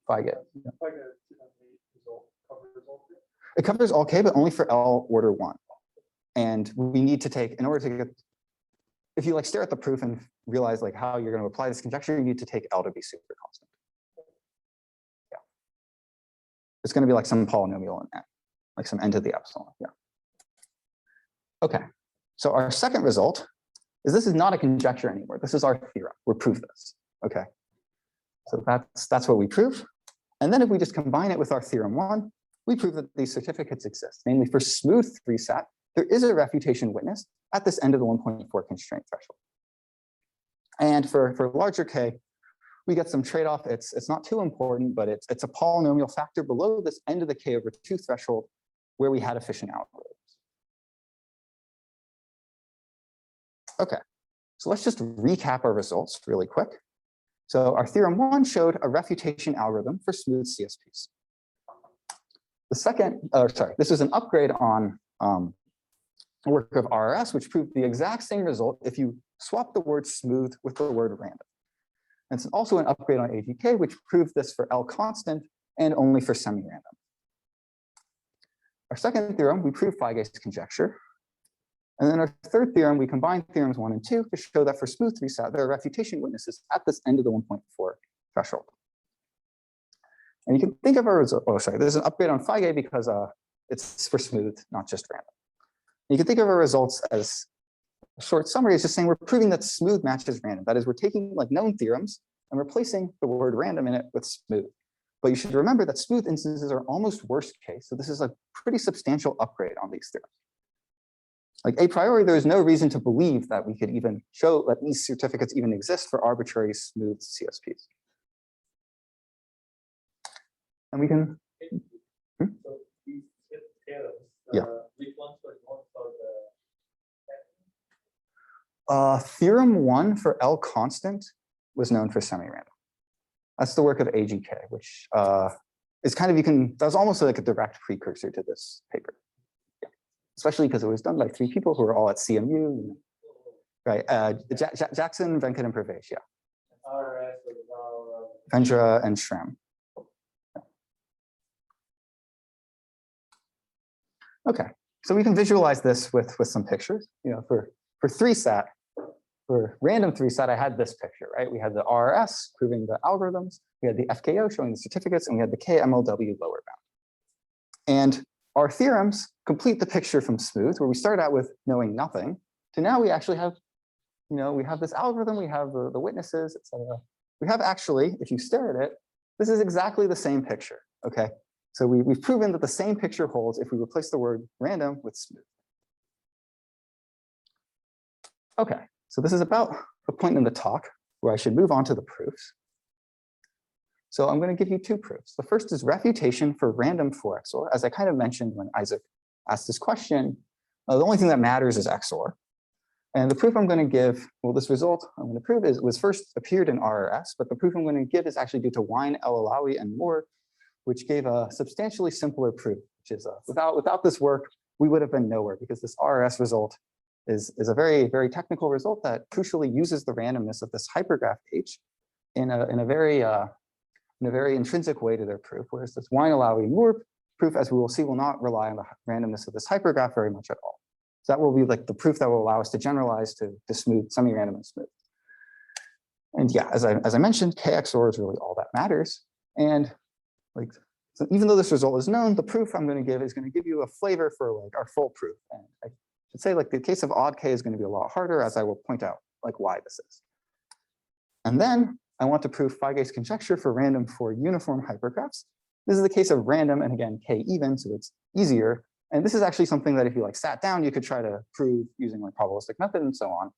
If I get, yeah. if I get a 2008 result, cover result here. It covers all k, but only for L order 1. And we need to take, in order to get, if you like stare at the proof and realize like how you're going to apply this conjecture, you need to take L to be super constant. Yeah. It's going to be like some polynomial in n, like some n to the epsilon. Yeah. Okay. So our second result is this is not a conjecture anymore. This is our theorem. We prove this. Okay. So that's what we prove. And then if we just combine it with our theorem 1, we prove that these certificates exist. Namely, for smooth 3-sat, there is a refutation witness at this end of the 1.4 constraint threshold. And for larger k, we get some trade-off. It's not too important, but it's a polynomial factor below this end of the k over 2 threshold where we had efficient algorithms. Okay, so let's just recap our results really quick. So our theorem 1 showed a refutation algorithm for smooth CSPs. The second, this is an upgrade on work of RRS, which proved the exact same result if you swap the word smooth with the word random. And it's also an upgrade on AGK, which proved this for L constant and only for semi-random. Our second theorem, we proved Weigand's conjecture. And then our third theorem, we combined theorems 1 and 2 to show that for smooth 3-sat, there are refutation witnesses at this end of the 1.4 threshold. And you can think of our result, there's an upgrade on Weigand because it's for smooth, not just random. And you can think of our results as a short summary. It's just saying we're proving that smooth matches random. That is, we're taking like known theorems and replacing the word random in it with smooth. But you should remember that smooth instances are almost worst case. So this is a pretty substantial upgrade on these theorems. Like a priori, there is no reason to believe that we could even show that these certificates even exist for arbitrary smooth CSPs. And we can. So these theorems, Yeah. which ones were known for the Theorem 1 for L constant was known for semi-random. That's the work of AGK, which is kind of, that was almost like a direct precursor to this paper. Yeah. Especially because it was done by 3 people who were all at CMU, right? Jackson, Venkat, and Pravesh, yeah. RS was now Vendra and Shram. Okay, so we can visualize this with some pictures. You know, for 3-sat, for random 3-sat, I had this picture, right? We had the RRS proving the algorithms, we had the FKO showing the certificates, and we had the KMLW lower bound. And our theorems complete the picture from smooth, where we start out with knowing nothing, to now we actually have, you know, we have this algorithm, we have the witnesses, etc. We have actually, if you stare at it, this is exactly the same picture, okay? So we've proven that the same picture holds if we replace the word random with smooth. Okay, so this is about the point in the talk where I should move on to the proofs. So I'm going to give you 2 proofs. The first is refutation for random 4 XOR. As I kind of mentioned when Isaac asked this question, the only thing that matters is XOR. And the proof I'm going to give, well, this result I'm going to prove was first appeared in RRS, but the proof I'm going to give is actually due to Wine, El-Alawi, and Moore, which gave a substantially simpler proof, which is without this work, we would have been nowhere, because this RRS result is a very, very technical result that crucially uses the randomness of this hypergraph H in a very intrinsic way to their proof, whereas this Wine, Alawi, Moore proof, as we will see, will not rely on the randomness of this hypergraph very much at all. So that will be like the proof that will allow us to generalize to smooth, semi-random and smooth. And yeah, as I mentioned, KXOR is really all that matters. And like, so even though this result is known, the proof I'm going to give is going to give you a flavor for like our full proof. And I should say like the case of odd K is going to be a lot harder, as I will point out like why this is. And then I want to prove Feige's conjecture for random for uniform hypergraphs. This is the case of random, and again, K even, so it's easier. And this is actually something that if you like sat down, you could try to prove using like probabilistic method and so on.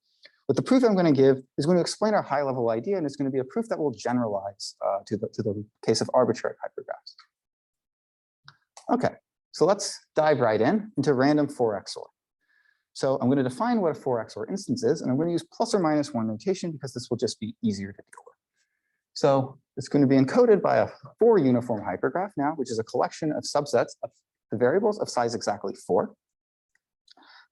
But the proof I'm going to give is going to explain our high level idea, and it's going to be a proof that will generalize to the case of arbitrary hypergraphs. Okay, so let's dive right into random 4XOR. So I'm going to define what a 4XOR instance is, and I'm going to use plus or minus 1 notation because this will just be easier to deal with. So it's going to be encoded by a 4 uniform hypergraph now, which is a collection of subsets of the variables of size exactly 4.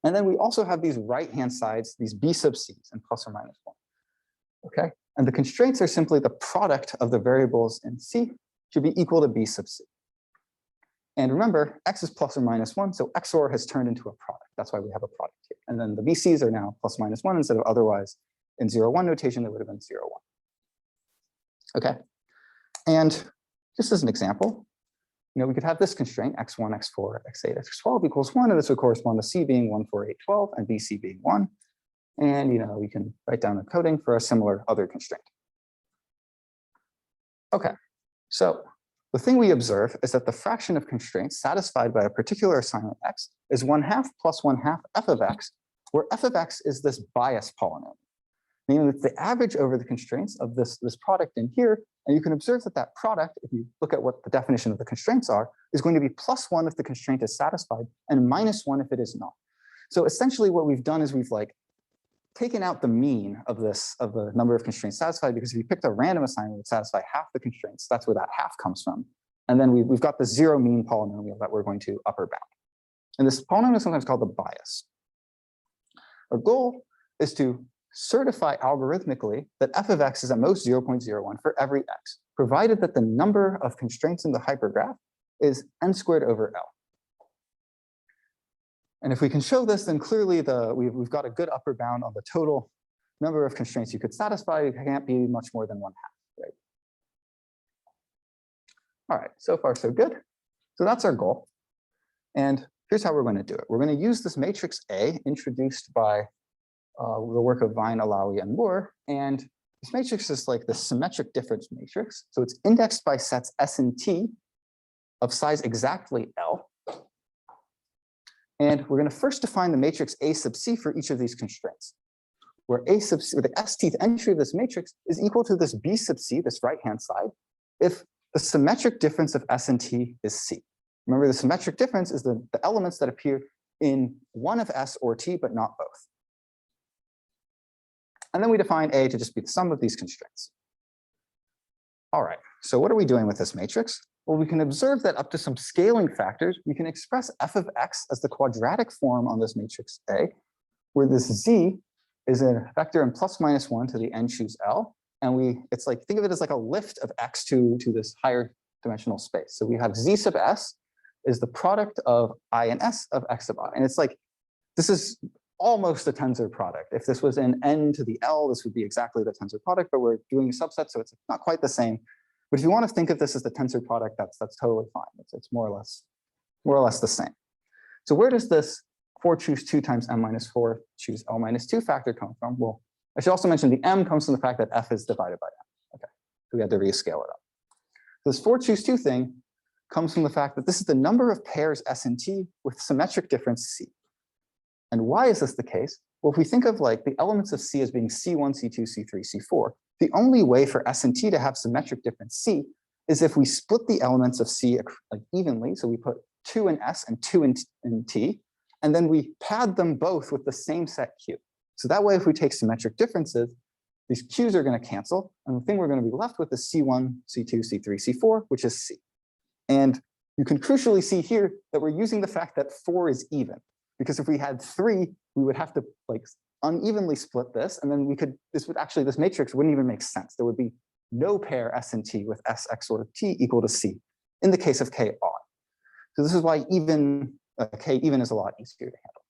And then we also have these right-hand sides, these b sub c's and plus or minus 1. Okay, and the constraints are simply the product of the variables in C should be equal to b sub c. And remember, x is plus or minus 1, so XOR has turned into a product. That's why we have a product here. And then the BCs are now plus minus 1 instead of otherwise in 0, 1 notation, that would have been 0, 1. Okay, and just as an example, we could have this constraint, x1, x4, x8, x12 equals 1, and this would correspond to C being 1, 4, 8, 12, and BC being 1. And we can write down a coding for a similar other constraint. Okay, so the thing we observe is that the fraction of constraints satisfied by a particular assignment x is 1/2 plus 1/2 f of x, where f of x is this bias polynomial, meaning that the average over the constraints of this product in here, and you can observe that that product, if you look at what the definition of the constraints are, is going to be +1 if the constraint is satisfied and -1 if it is not. So essentially what we've done is we've like taken out the mean of the number of constraints satisfied, because if you picked a random assignment that satisfy half the constraints, that's where that half comes from. And then we've got the 0 mean polynomial that we're going to upper bound. And this polynomial is sometimes called the bias. Our goal is to certify algorithmically that f of x is at most 0.01 for every x, provided that the number of constraints in the hypergraph is n squared over L. And if we can show this, then clearly we've got a good upper bound on the total number of constraints you could satisfy. It can't be much more than 1/2, right? All right, so far so good. So that's our goal. And here's how we're going to do it. We're going to use this matrix A introduced by the work of Vine, Alawi, and Moore. And this matrix is like the symmetric difference matrix. So it's indexed by sets S and T of size exactly L. And we're going to first define the matrix A sub C for each of these constraints, where A sub C, or the stth entry of this matrix, is equal to this B sub C, this right-hand side, if the symmetric difference of S and T is C. Remember, the symmetric difference is the elements that appear in one of S or T, but not both. And then we define A to just be the sum of these constraints. All right, so what are we doing with this matrix? Well, we can observe that up to some scaling factors, we can express f of x as the quadratic form on this matrix A, where this z is a vector in plus minus 1 to the n choose L. And it's like, think of it as like a lift of x to this higher dimensional space. So we have z sub s is the product of I and s of x sub I. And it's like, this is almost a tensor product. If this was in n to the L, this would be exactly the tensor product, but we're doing a subset, so it's not quite the same. But if you want to think of this as the tensor product, that's totally fine. It's more or less the same. So where does this 4 choose 2 times m minus 4 choose L minus 2 factor come from? Well, I should also mention the m comes from the fact that f is divided by m. Okay, so we had to rescale it up. This 4 choose 2 thing comes from the fact that this is the number of pairs S and T with symmetric difference C. And why is this the case? Well, if we think of like the elements of C as being C1, C2, C3, C4, the only way for S and T to have symmetric difference C is if we split the elements of C like evenly. So we put 2 in S and 2 in T, and then we pad them both with the same set Q. So that way, if we take symmetric differences, these Qs are going to cancel, and the thing we're going to be left with is C1, C2, C3, C4, which is C. And you can crucially see here that we're using the fact that 4 is even, because if we had 3, we would have to like unevenly split this, and then this matrix wouldn't even make sense. There would be no pair S and T with S XOR T equal to C in the case of K odd. So this is why even k even is a lot easier to handle.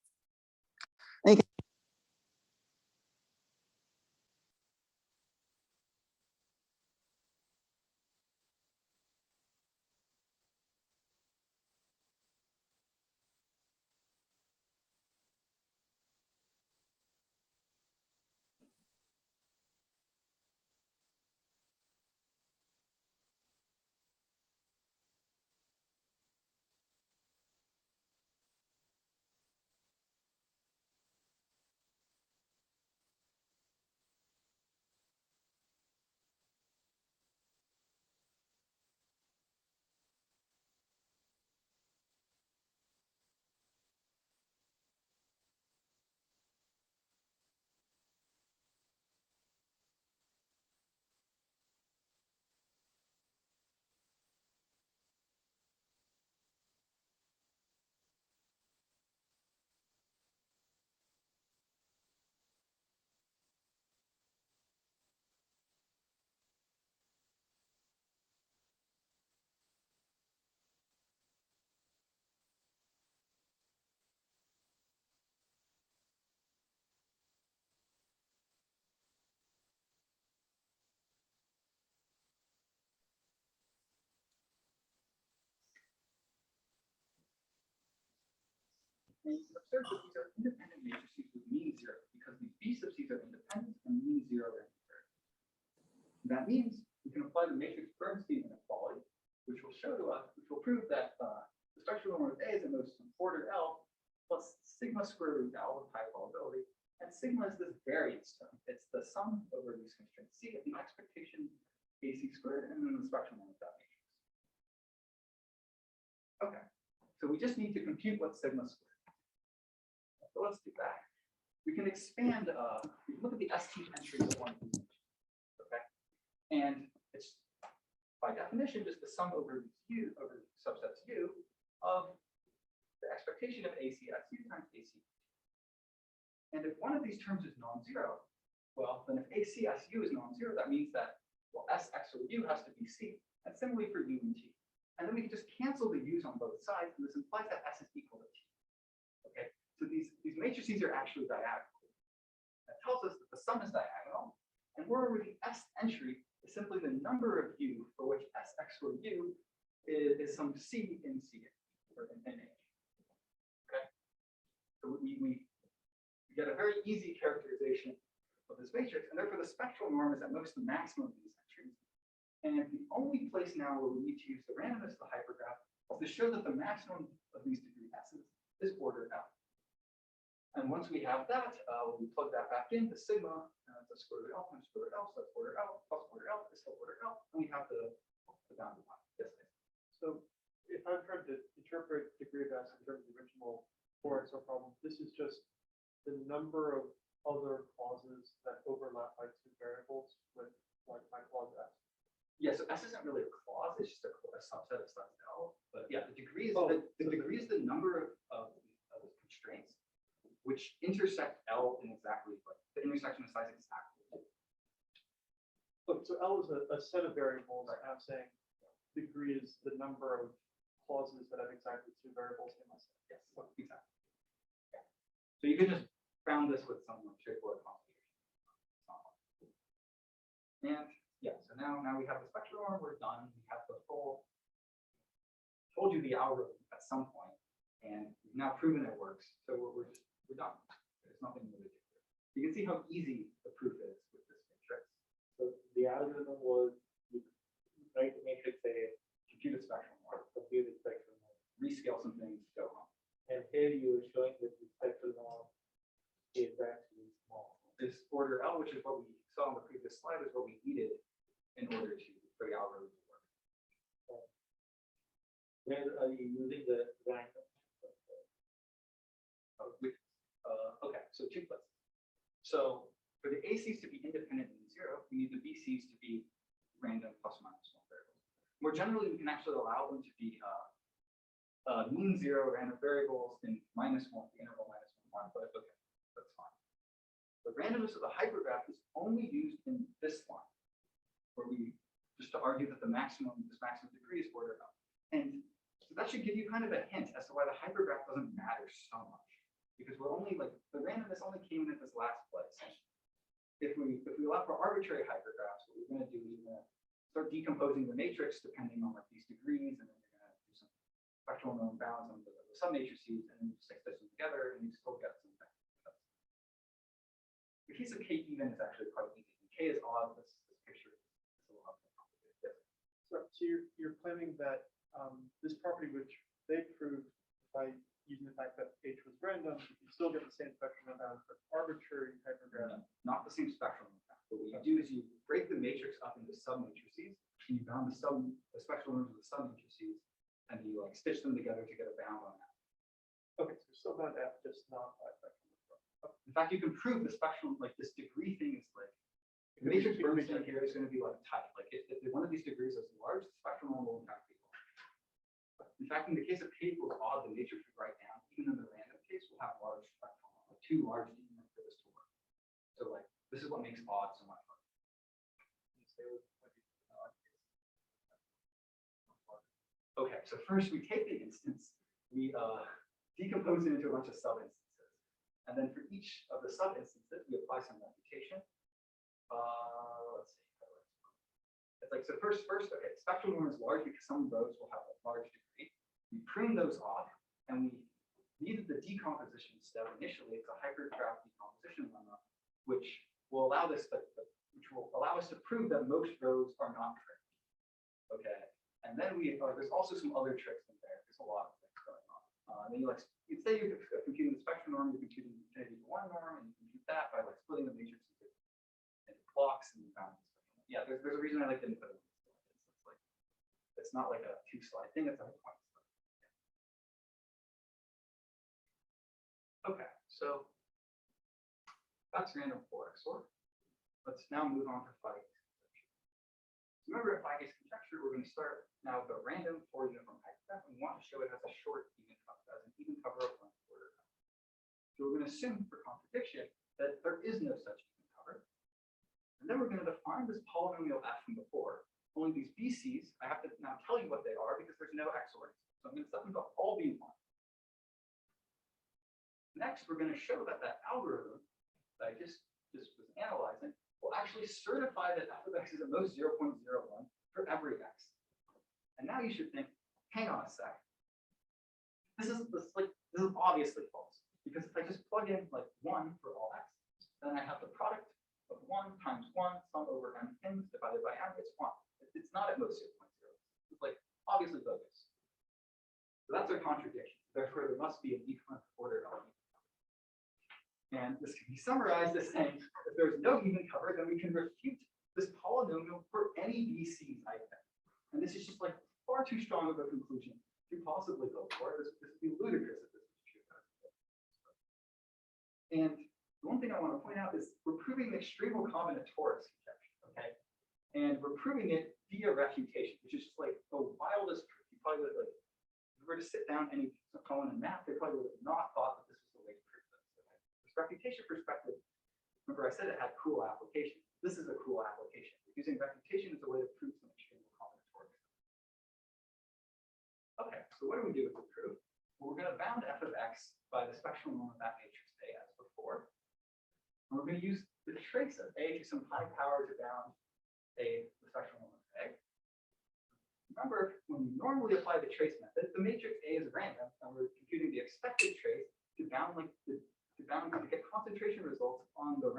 And you can observe that these are independent matrices with mean zero because these B sub C's are independent and mean zero are independent. That means we can apply the matrix Bernstein inequality, which will show to us, which will prove that the spectral norm of A is a most order L plus sigma square root L with high probability. And sigma is this variance term. It's the sum over these constraints C of the expectation AC squared and then the spectral norm of that matrix. Okay, so we just need to compute what sigma squared. So let's do that. We can expand, we can look at the ST entries of one of these matrices, okay? And it's by definition just the sum over U over subsets U of the expectation of ACSU times AC. And if one of these terms is non-zero, well, then if ACSU is non-zero, that means that, well, SX or U has to be C, and similarly for U and T. And then we can just cancel the U's on both sides, and this implies that S is equal to T. Okay, so these matrices are actually diagonal. That tells us that the sum is diagonal, and moreover, the S entry is simply the number of U for which SX or U is some C in C or in H. Okay, so we get a very easy characterization of this matrix, and therefore the spectral norm is at most the maximum of these entries. And the only place now where we need to use the randomness of the hypergraph is to show that the maximum of these degree S's is order L. And once we have that, we plug that back in, the sigma, the square root L times square root L, so that's order L plus order L is still order L, and we have the boundary line. Yes, So if I'm trying to interpret degree of S in terms of the original Lorentz problem, this is just the number of other clauses that overlap by two variables with like my clause S. Yeah, so S isn't really a clause, it's just a subset of stuff L. But yeah, the degree is the degree is the number of constraints which intersect L in exactly, like the intersection of size exactly. Look, so L is a set of variables. Right. I'm saying degree is the number of clauses that have exactly two variables in my set. Yes, exactly. Yeah. So you can just round this with some straightforward computation. And yeah, so now we have the spectral norm, we're done. We have the full, told you the algorithm at some point, and we've now proven it works. So we're done. There's nothing really to do. You can see how easy the proof is with this matrix. So the algorithm was you write the matrix A, Compute a spectral norm, compute the spectral norm. rescale some things, go home. And here you are showing that the spectral norm is actually small. This order L, which is what we saw on the previous slide, is what we needed in order for the algorithm to work. Where are you using the random? Okay, so two places. So for the ACs to be independent and zero, we need the BCs to be random plus or minus one variables. More generally, we can actually allow them to be mean zero random variables in -1, the interval -1, but okay, that's fine. The randomness of the hypergraph is only used in this line, where we just to argue that this maximum degree is order L. And so that should give you kind of a hint as to why the hypergraph doesn't matter so much. Because we're only like, the randomness only came in at this last place. If we allow for arbitrary hypergraphs, what we're going to do is we're going to start decomposing the matrix depending on like these degrees, and then you're going to do some spectral norm bounds on the submatrices, and then you just like stitch them together, and you still get some vector. The case of K even is actually quite easy. When K is odd, this picture is a lot more complicated. So you're claiming that this property, which they proved by using the fact that H was random, you still get the same spectrum amount for arbitrary hypergraph. Not the same spectrum amount. But what you do is you break the matrix up into submatrices, and you bound the spectral norms of the submatrices, and you like stitch them together to get a bound on that. Okay, so still bound F, just not by spectrum. In fact, you can prove the spectrum, like this degree thing is like, the matrix Bernstein here is going to be like tight. Like if one of these degrees is large, the spectrum norm will in fact be large. In fact, in the case of K equals odd, the matrix we write down, even in the random case, will have large spectrum norm, like too large for this to work. So like, this is what makes odd so much fun. Okay, so first we take the instance, we decompose it into a bunch of sub-instances. And then for each of the sub-instances, we apply some refutation. Let's see. It's like, so first, okay, spectral norm is large because some rows will have a large degree. We prune those off, and we needed the decomposition step initially. It's a hypergraph decomposition lemma, which will allow us to prove that most rows are not tricked. Okay, and then there's also some other tricks in there. There's a lot of things going on. And then you'd say you're computing the spectral norm, you're computing the infinity to 1 norm, and you compute that by like splitting the matrix into blocks and bounding the spectral norm. Yeah, there's a reason I like didn't put it in this slide. It's like, it's not like a 2-slide thing, it's a 1 slide. Okay, so that's random 4 XOR. Let's now move on to phi case conjecture. Remember, in phi case conjecture, we're going to start now with a random 4 uniform hypergraph, and we want to show it has a short even cover, as an even cover of 1/4. So we're going to assume for contradiction that there is no such even cover. And then we're going to define this polynomial f from before. Only these BCs, I have to now tell you what they are because there's no XOR. So I'm going to set them to all be 1. Next, we're going to show that that algorithm that I just was analyzing will actually certify that f of x is at most 0.01 for every x. And now you should think, hang on a sec. This is obviously false. Because if I just plug in like 1 for all x, then I have the product of 1 times 1 sum over m things divided by m, it's 1. It's not at most 0.0. It's like obviously bogus. So that's our contradiction. Therefore, there must be an equivalent order element. And this can be summarized as saying, if there's no even cover, then we can refute this polynomial for any BCs I think. And this is just like far too strong of a conclusion to possibly go for. This would be ludicrous if this was true. And the one thing I want to point out is we're proving the extremal combinatorics conjecture, okay? And we're proving it via refutation, which is just like the wildest proof. You probably would like, if we were to sit down and call in math, they probably would have not thought that this was the way to prove this. Okay? This refutation perspective, remember I said it had cool application. This is a cool application. Using refutation as a way to prove some extremal combinatorics. Okay, so what do we do with the proof? Well, we're going to bound f of x by the spectral norm of that matrix A as before. And we're going to use the trace of A to some high power to bound the spectral norm of A. Remember, when we normally apply the trace method, the matrix A is random, and we're computing the expected trace to bound to get concentration results on the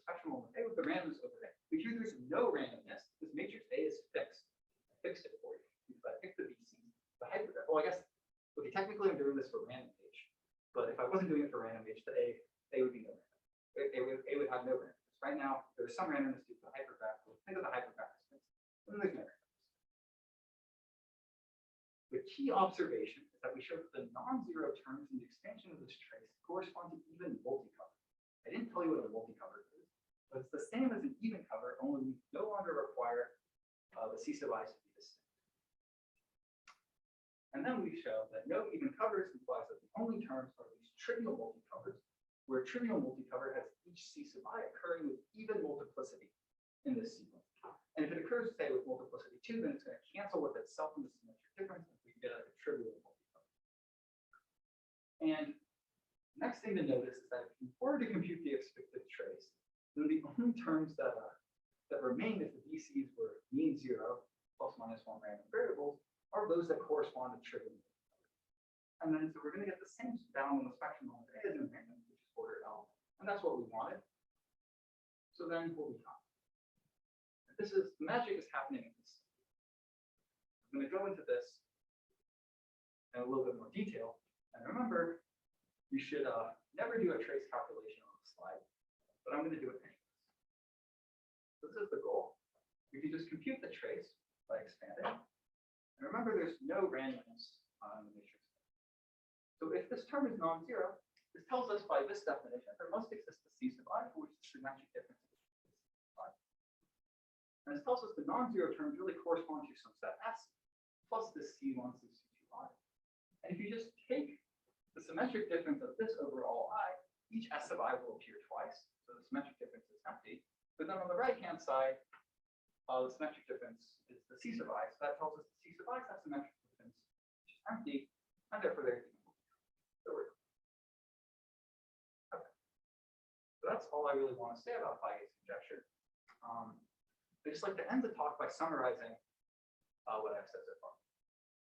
spectral norm of A with the randomness over A. But here there's no randomness. This matrix A is fixed. I fixed it for you. Because I picked the BC, the hypergraph. Well, I guess, okay, technically I'm doing this for random H, but if I wasn't doing it for random H, the A would be no random. A would have no randomness. Right now, there's some randomness due to the hypergraph. Think of the hypergraph as fixed. And then there's no randomness. The key observation is that we show that the non-zero terms in the expansion of this trace correspond to even multicover. I didn't tell you what a multicover is, but it's the same as an even cover, only we no longer require the C sub I to be distinct. And then we show that no even covers implies that the only terms are these trivial multicovers, where trivial multicover has each C sub I occurring with even multiplicity in this sequence. And if it occurs, say, with multiplicity 2, then it's going to cancel with itself in the symmetric difference, and we get a trivial multiplicity. terms that remain if the VCs were mean 0 plus minus 1 random variables are those that correspond to trivial. And then so we're going to get the same down on the spectrum on the as in random, which is order L. And that's what we wanted. So then what we got. This is the magic is happening in this. I'm going to go into this in a little bit more detail. And remember, you should never do a trace calculation on the slide, but I'm going to do it anyways. This is the goal. We can just compute the trace by expanding. And remember, there's no randomness on the matrix. So if this term is non-zero, this tells us by this definition there must exist a C sub I for which the symmetric difference is C sub I. And this tells us the non-zero terms really correspond to some set S plus this C1 through C2I. And if you just take the symmetric difference of this over all I, each S sub I will appear twice. So the symmetric difference is empty. But then on the right-hand side, the symmetric difference is the C sub I. So that tells us the C sub I has symmetric difference, which is empty, and therefore they're equal. So we're okay. So that's all I really want to say about Phi-Gate's conjecture. I just like to end the talk by summarizing what I've said so far.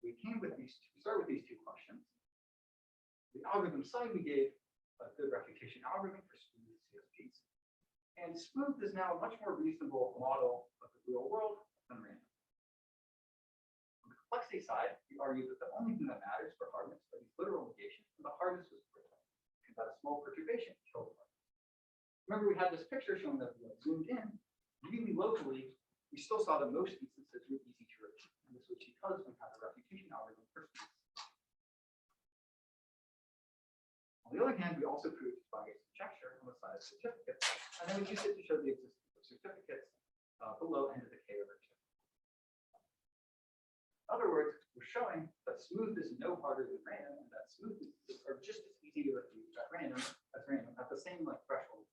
We start with these two questions. The algorithm side, we gave a good refutation algorithm for smooth CSPs. And smooth is now a much more reasonable model of the real world than random. On the complexity side, we argue that the only thing that matters for hardness are these literal negations, and the hardness was brittle. Because that a small perturbation killed hardness. Remember, we had this picture showing that we zoomed in really locally. We still saw that most instances were easy to repeat. And this was because we had a refutation algorithm for smooth. On the other hand, we also proved Phi-Gate's conjecture on the side of certificates, and then we used it to show the existence of certificates below n to the k over 2. In other words, we're showing that smooth is no harder than random, and that smooth are just as easy to refute at random at the same threshold.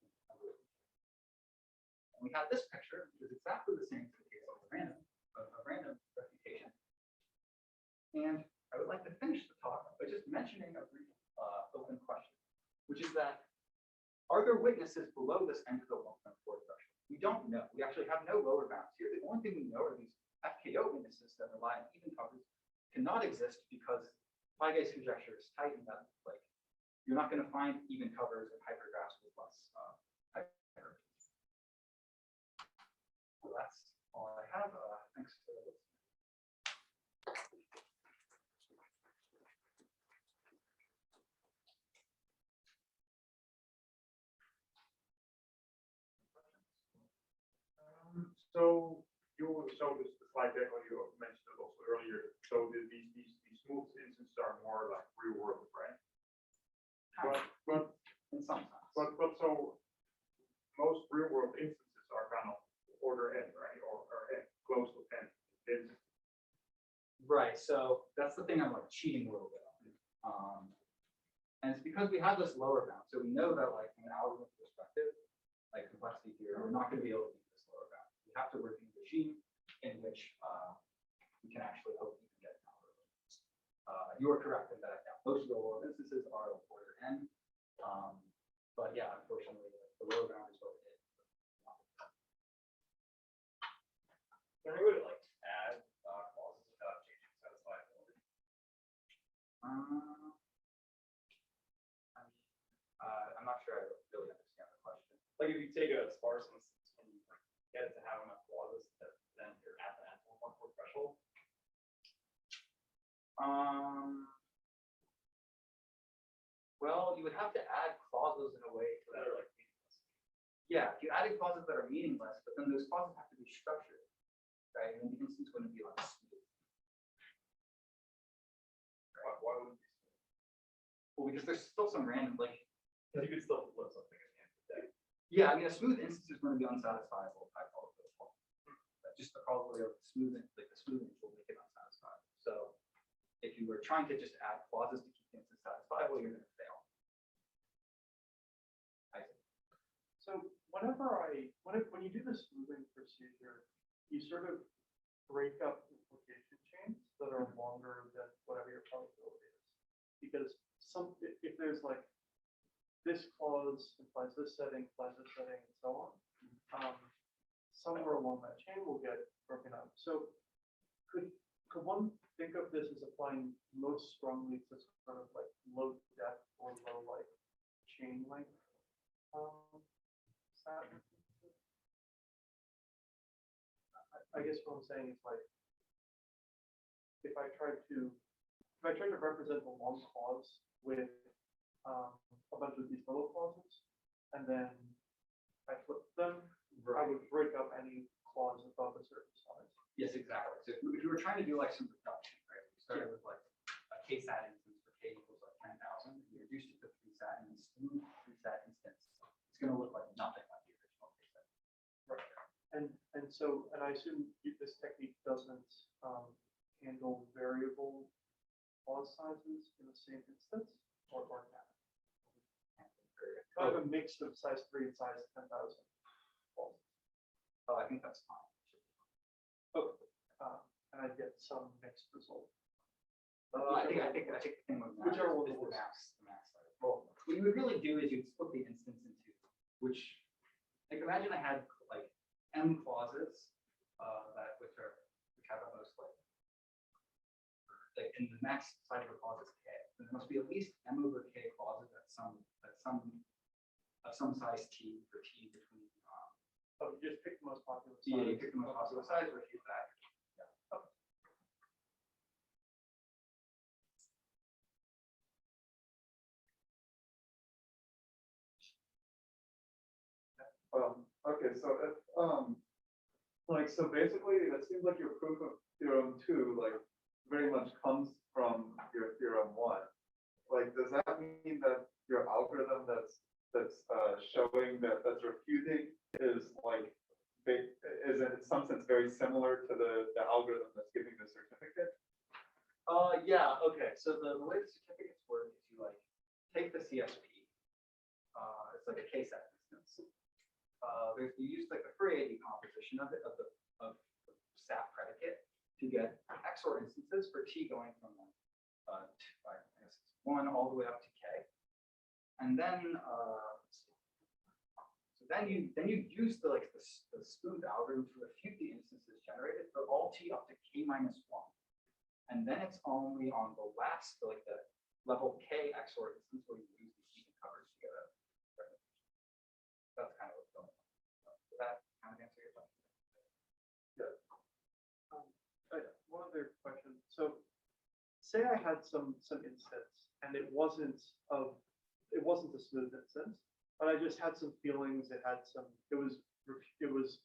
And we have this picture, which is exactly the same for the case of random refutation. And I would like to finish the talk by just mentioning a brief open question, which is that are there witnesses below this end of the 1.4 threshold? We don't know. We actually have no lower bounds here. The only thing we know are these FKO witnesses that rely on even covers cannot exist because Phi-Gate's conjecture is tight and that you're not going to find even covers and hypergraphs with less hypergraphs. So that's all I have. Thanks for listening. So this the slide deck, you mentioned it also earlier. So these smooth instances are more like real world, right? But in some sense. But so most real world instances are kind of order n, right? Or n, close to n. Right. So that's the thing I'm cheating a little bit on. And it's because we have this lower bound. So we know that from an algorithm perspective, complexity theory, we're not going to be able to use this lower bound. We have to work in a regime in which we can actually hope we can get an algorithm. You are correct in that most real world instances are of order n. But yeah, unfortunately, the lower bound is what it is. Is there any way to add clauses without changing satisfiability? I'm not sure I really understand the question. Like if you take a sparse instance and you get it to have enough clauses that then you're at the 1.4 threshold. Well, you would have to add clauses in a way That are meaningless. Yeah, if you added clauses that are meaningless, but then those clauses have to be structured, right? And the instance wouldn't be smooth. Why wouldn't it be smooth? Well, because there's still some random, Because you could still flip something at the end of the day. yeah, I mean, a smooth instance is going to be unsatisfiable by probability. Just the probability of the smoothing will make it unsatisfiable. So if you were trying to just add clauses to keep things satisfiable, you're going to fail. I see. So when you do the smoothing procedure, you sort of break up implication chains that are longer than whatever your probability is. Because if there's this clause implies this setting, and so on, somewhere along that chain will get broken up. So could one think of this as applying most strongly to sort of like low depth or low like chain length? Stat? I guess what I'm saying is like, if I tried to represent the long clause with a bunch of these little clauses, and then I flip them, I would break up any clause above a certain size. Yes, exactly. So if you were trying to do like some reduction, right? You started with like a Ksat instance for K equals like 10,000, you reduced it to 3sat and smooth 3sat instance. It's going to look like nothing like the original Ksat. Right. And I assume this technique doesn't handle variable clause sizes in the same instance, or not. Kind of a mix of size 3 and size 10,000 clauses. Oh, I think that's fine. Okay. And I get some mixed result. I think the thing with max Whichever one is the works. max size. Well, what you would really do is you'd split the instance into which, like imagine I had like m clauses which have the most like in the max size of the clause is k. There must be at least m over k clauses of some size t for t between. Oh, you just pick the most popular size. Yeah, you pick the most popular size, refute that. Okay, so if like so basically it seems like your proof of theorem 2 like very much comes from your theorem 1. Like, does that mean that your algorithm that's showing that's refuting is like is in some sense very similar to the algorithm that's giving the certificate? Yeah, okay. So the way the certificates work is you like take the CSP. It's like a Ksat instance. You use like the Fourier decomposition of stat predicate to get XOR instances for t going from I guess it's 1 all the way up to k, and then then you use the smooth algorithm to refute the instances generated for all t up to k minus 1, and then it's only on the last the level k XOR instance where you use the heap and covers together. That's kind of what's going on. Does that kind of answer your question? One other question. So say I had some instance and it wasn't a smooth instance, but I just had some feelings, it was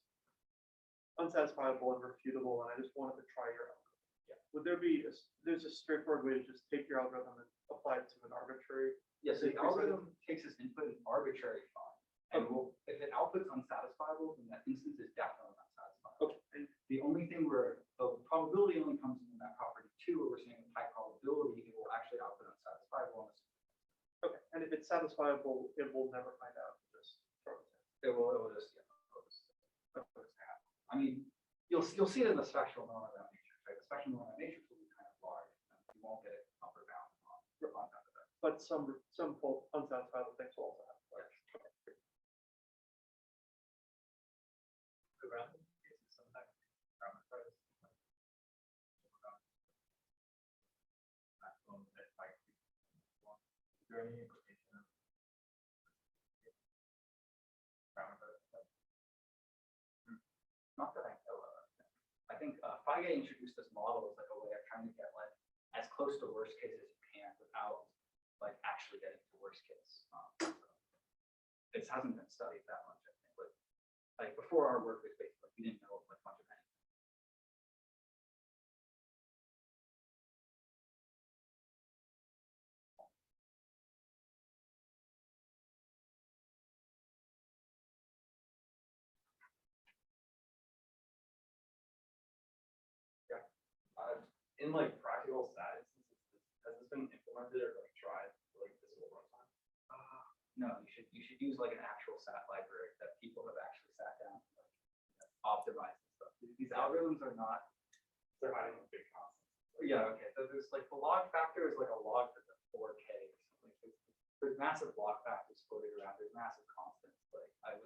unsatisfiable and refutable, and I just wanted to try your algorithm. Yeah. Would there's a straightforward way to just take your algorithm and apply it to an arbitrary? Yes, the algorithm takes as input an arbitrary file, and if it outputs unsatisfiable, then that instance is definitely unsatisfiable. Okay. And the only thing where the probability only comes in that property 2, where we're saying with high probability it will actually output unsatisfiable. okay, and if it's satisfiable, it will never find out. Just throw it in. It will just happen. I mean, you'll see it in the spectral normal matrix, right? The spectral normal matrix will be kind of large, and you won't get it up or down on top of that. But some unsatisfiable things will also happen. Is there any implication of Not that I know of. I think Fage introduced this model as like a way of trying to get like as close to worst case as you can without like actually getting to worst case. It hasn't been studied that much, I think. But like before our work was basically we didn't know like much of anything. in like practical stat instances, has this been implemented or like tried like this will run time? No, you should use like an actual stat library that people have actually sat down and like, optimized and stuff. These algorithms are not. They're hiding a big concept. Yeah. Okay. So there's like the log factor is like a log to the 4K or something. There's massive log factors floating around. There's massive constants. Like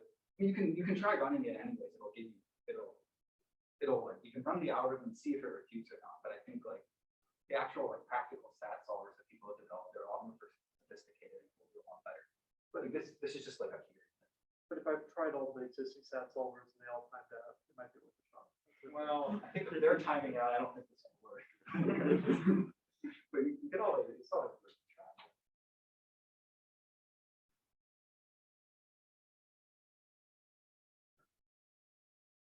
You can try running it anyways. It'll give you, it'll like, you can run the algorithm and see if it refutes or not. But I think like the actual like practical stat solvers that people have developed, they're all more sophisticated and will do a lot better. But this is just like a theory. But if I've tried all the existing stat solvers and they all timed out, it might be worth a shot. Well, I think they're timing out. I don't think this will work.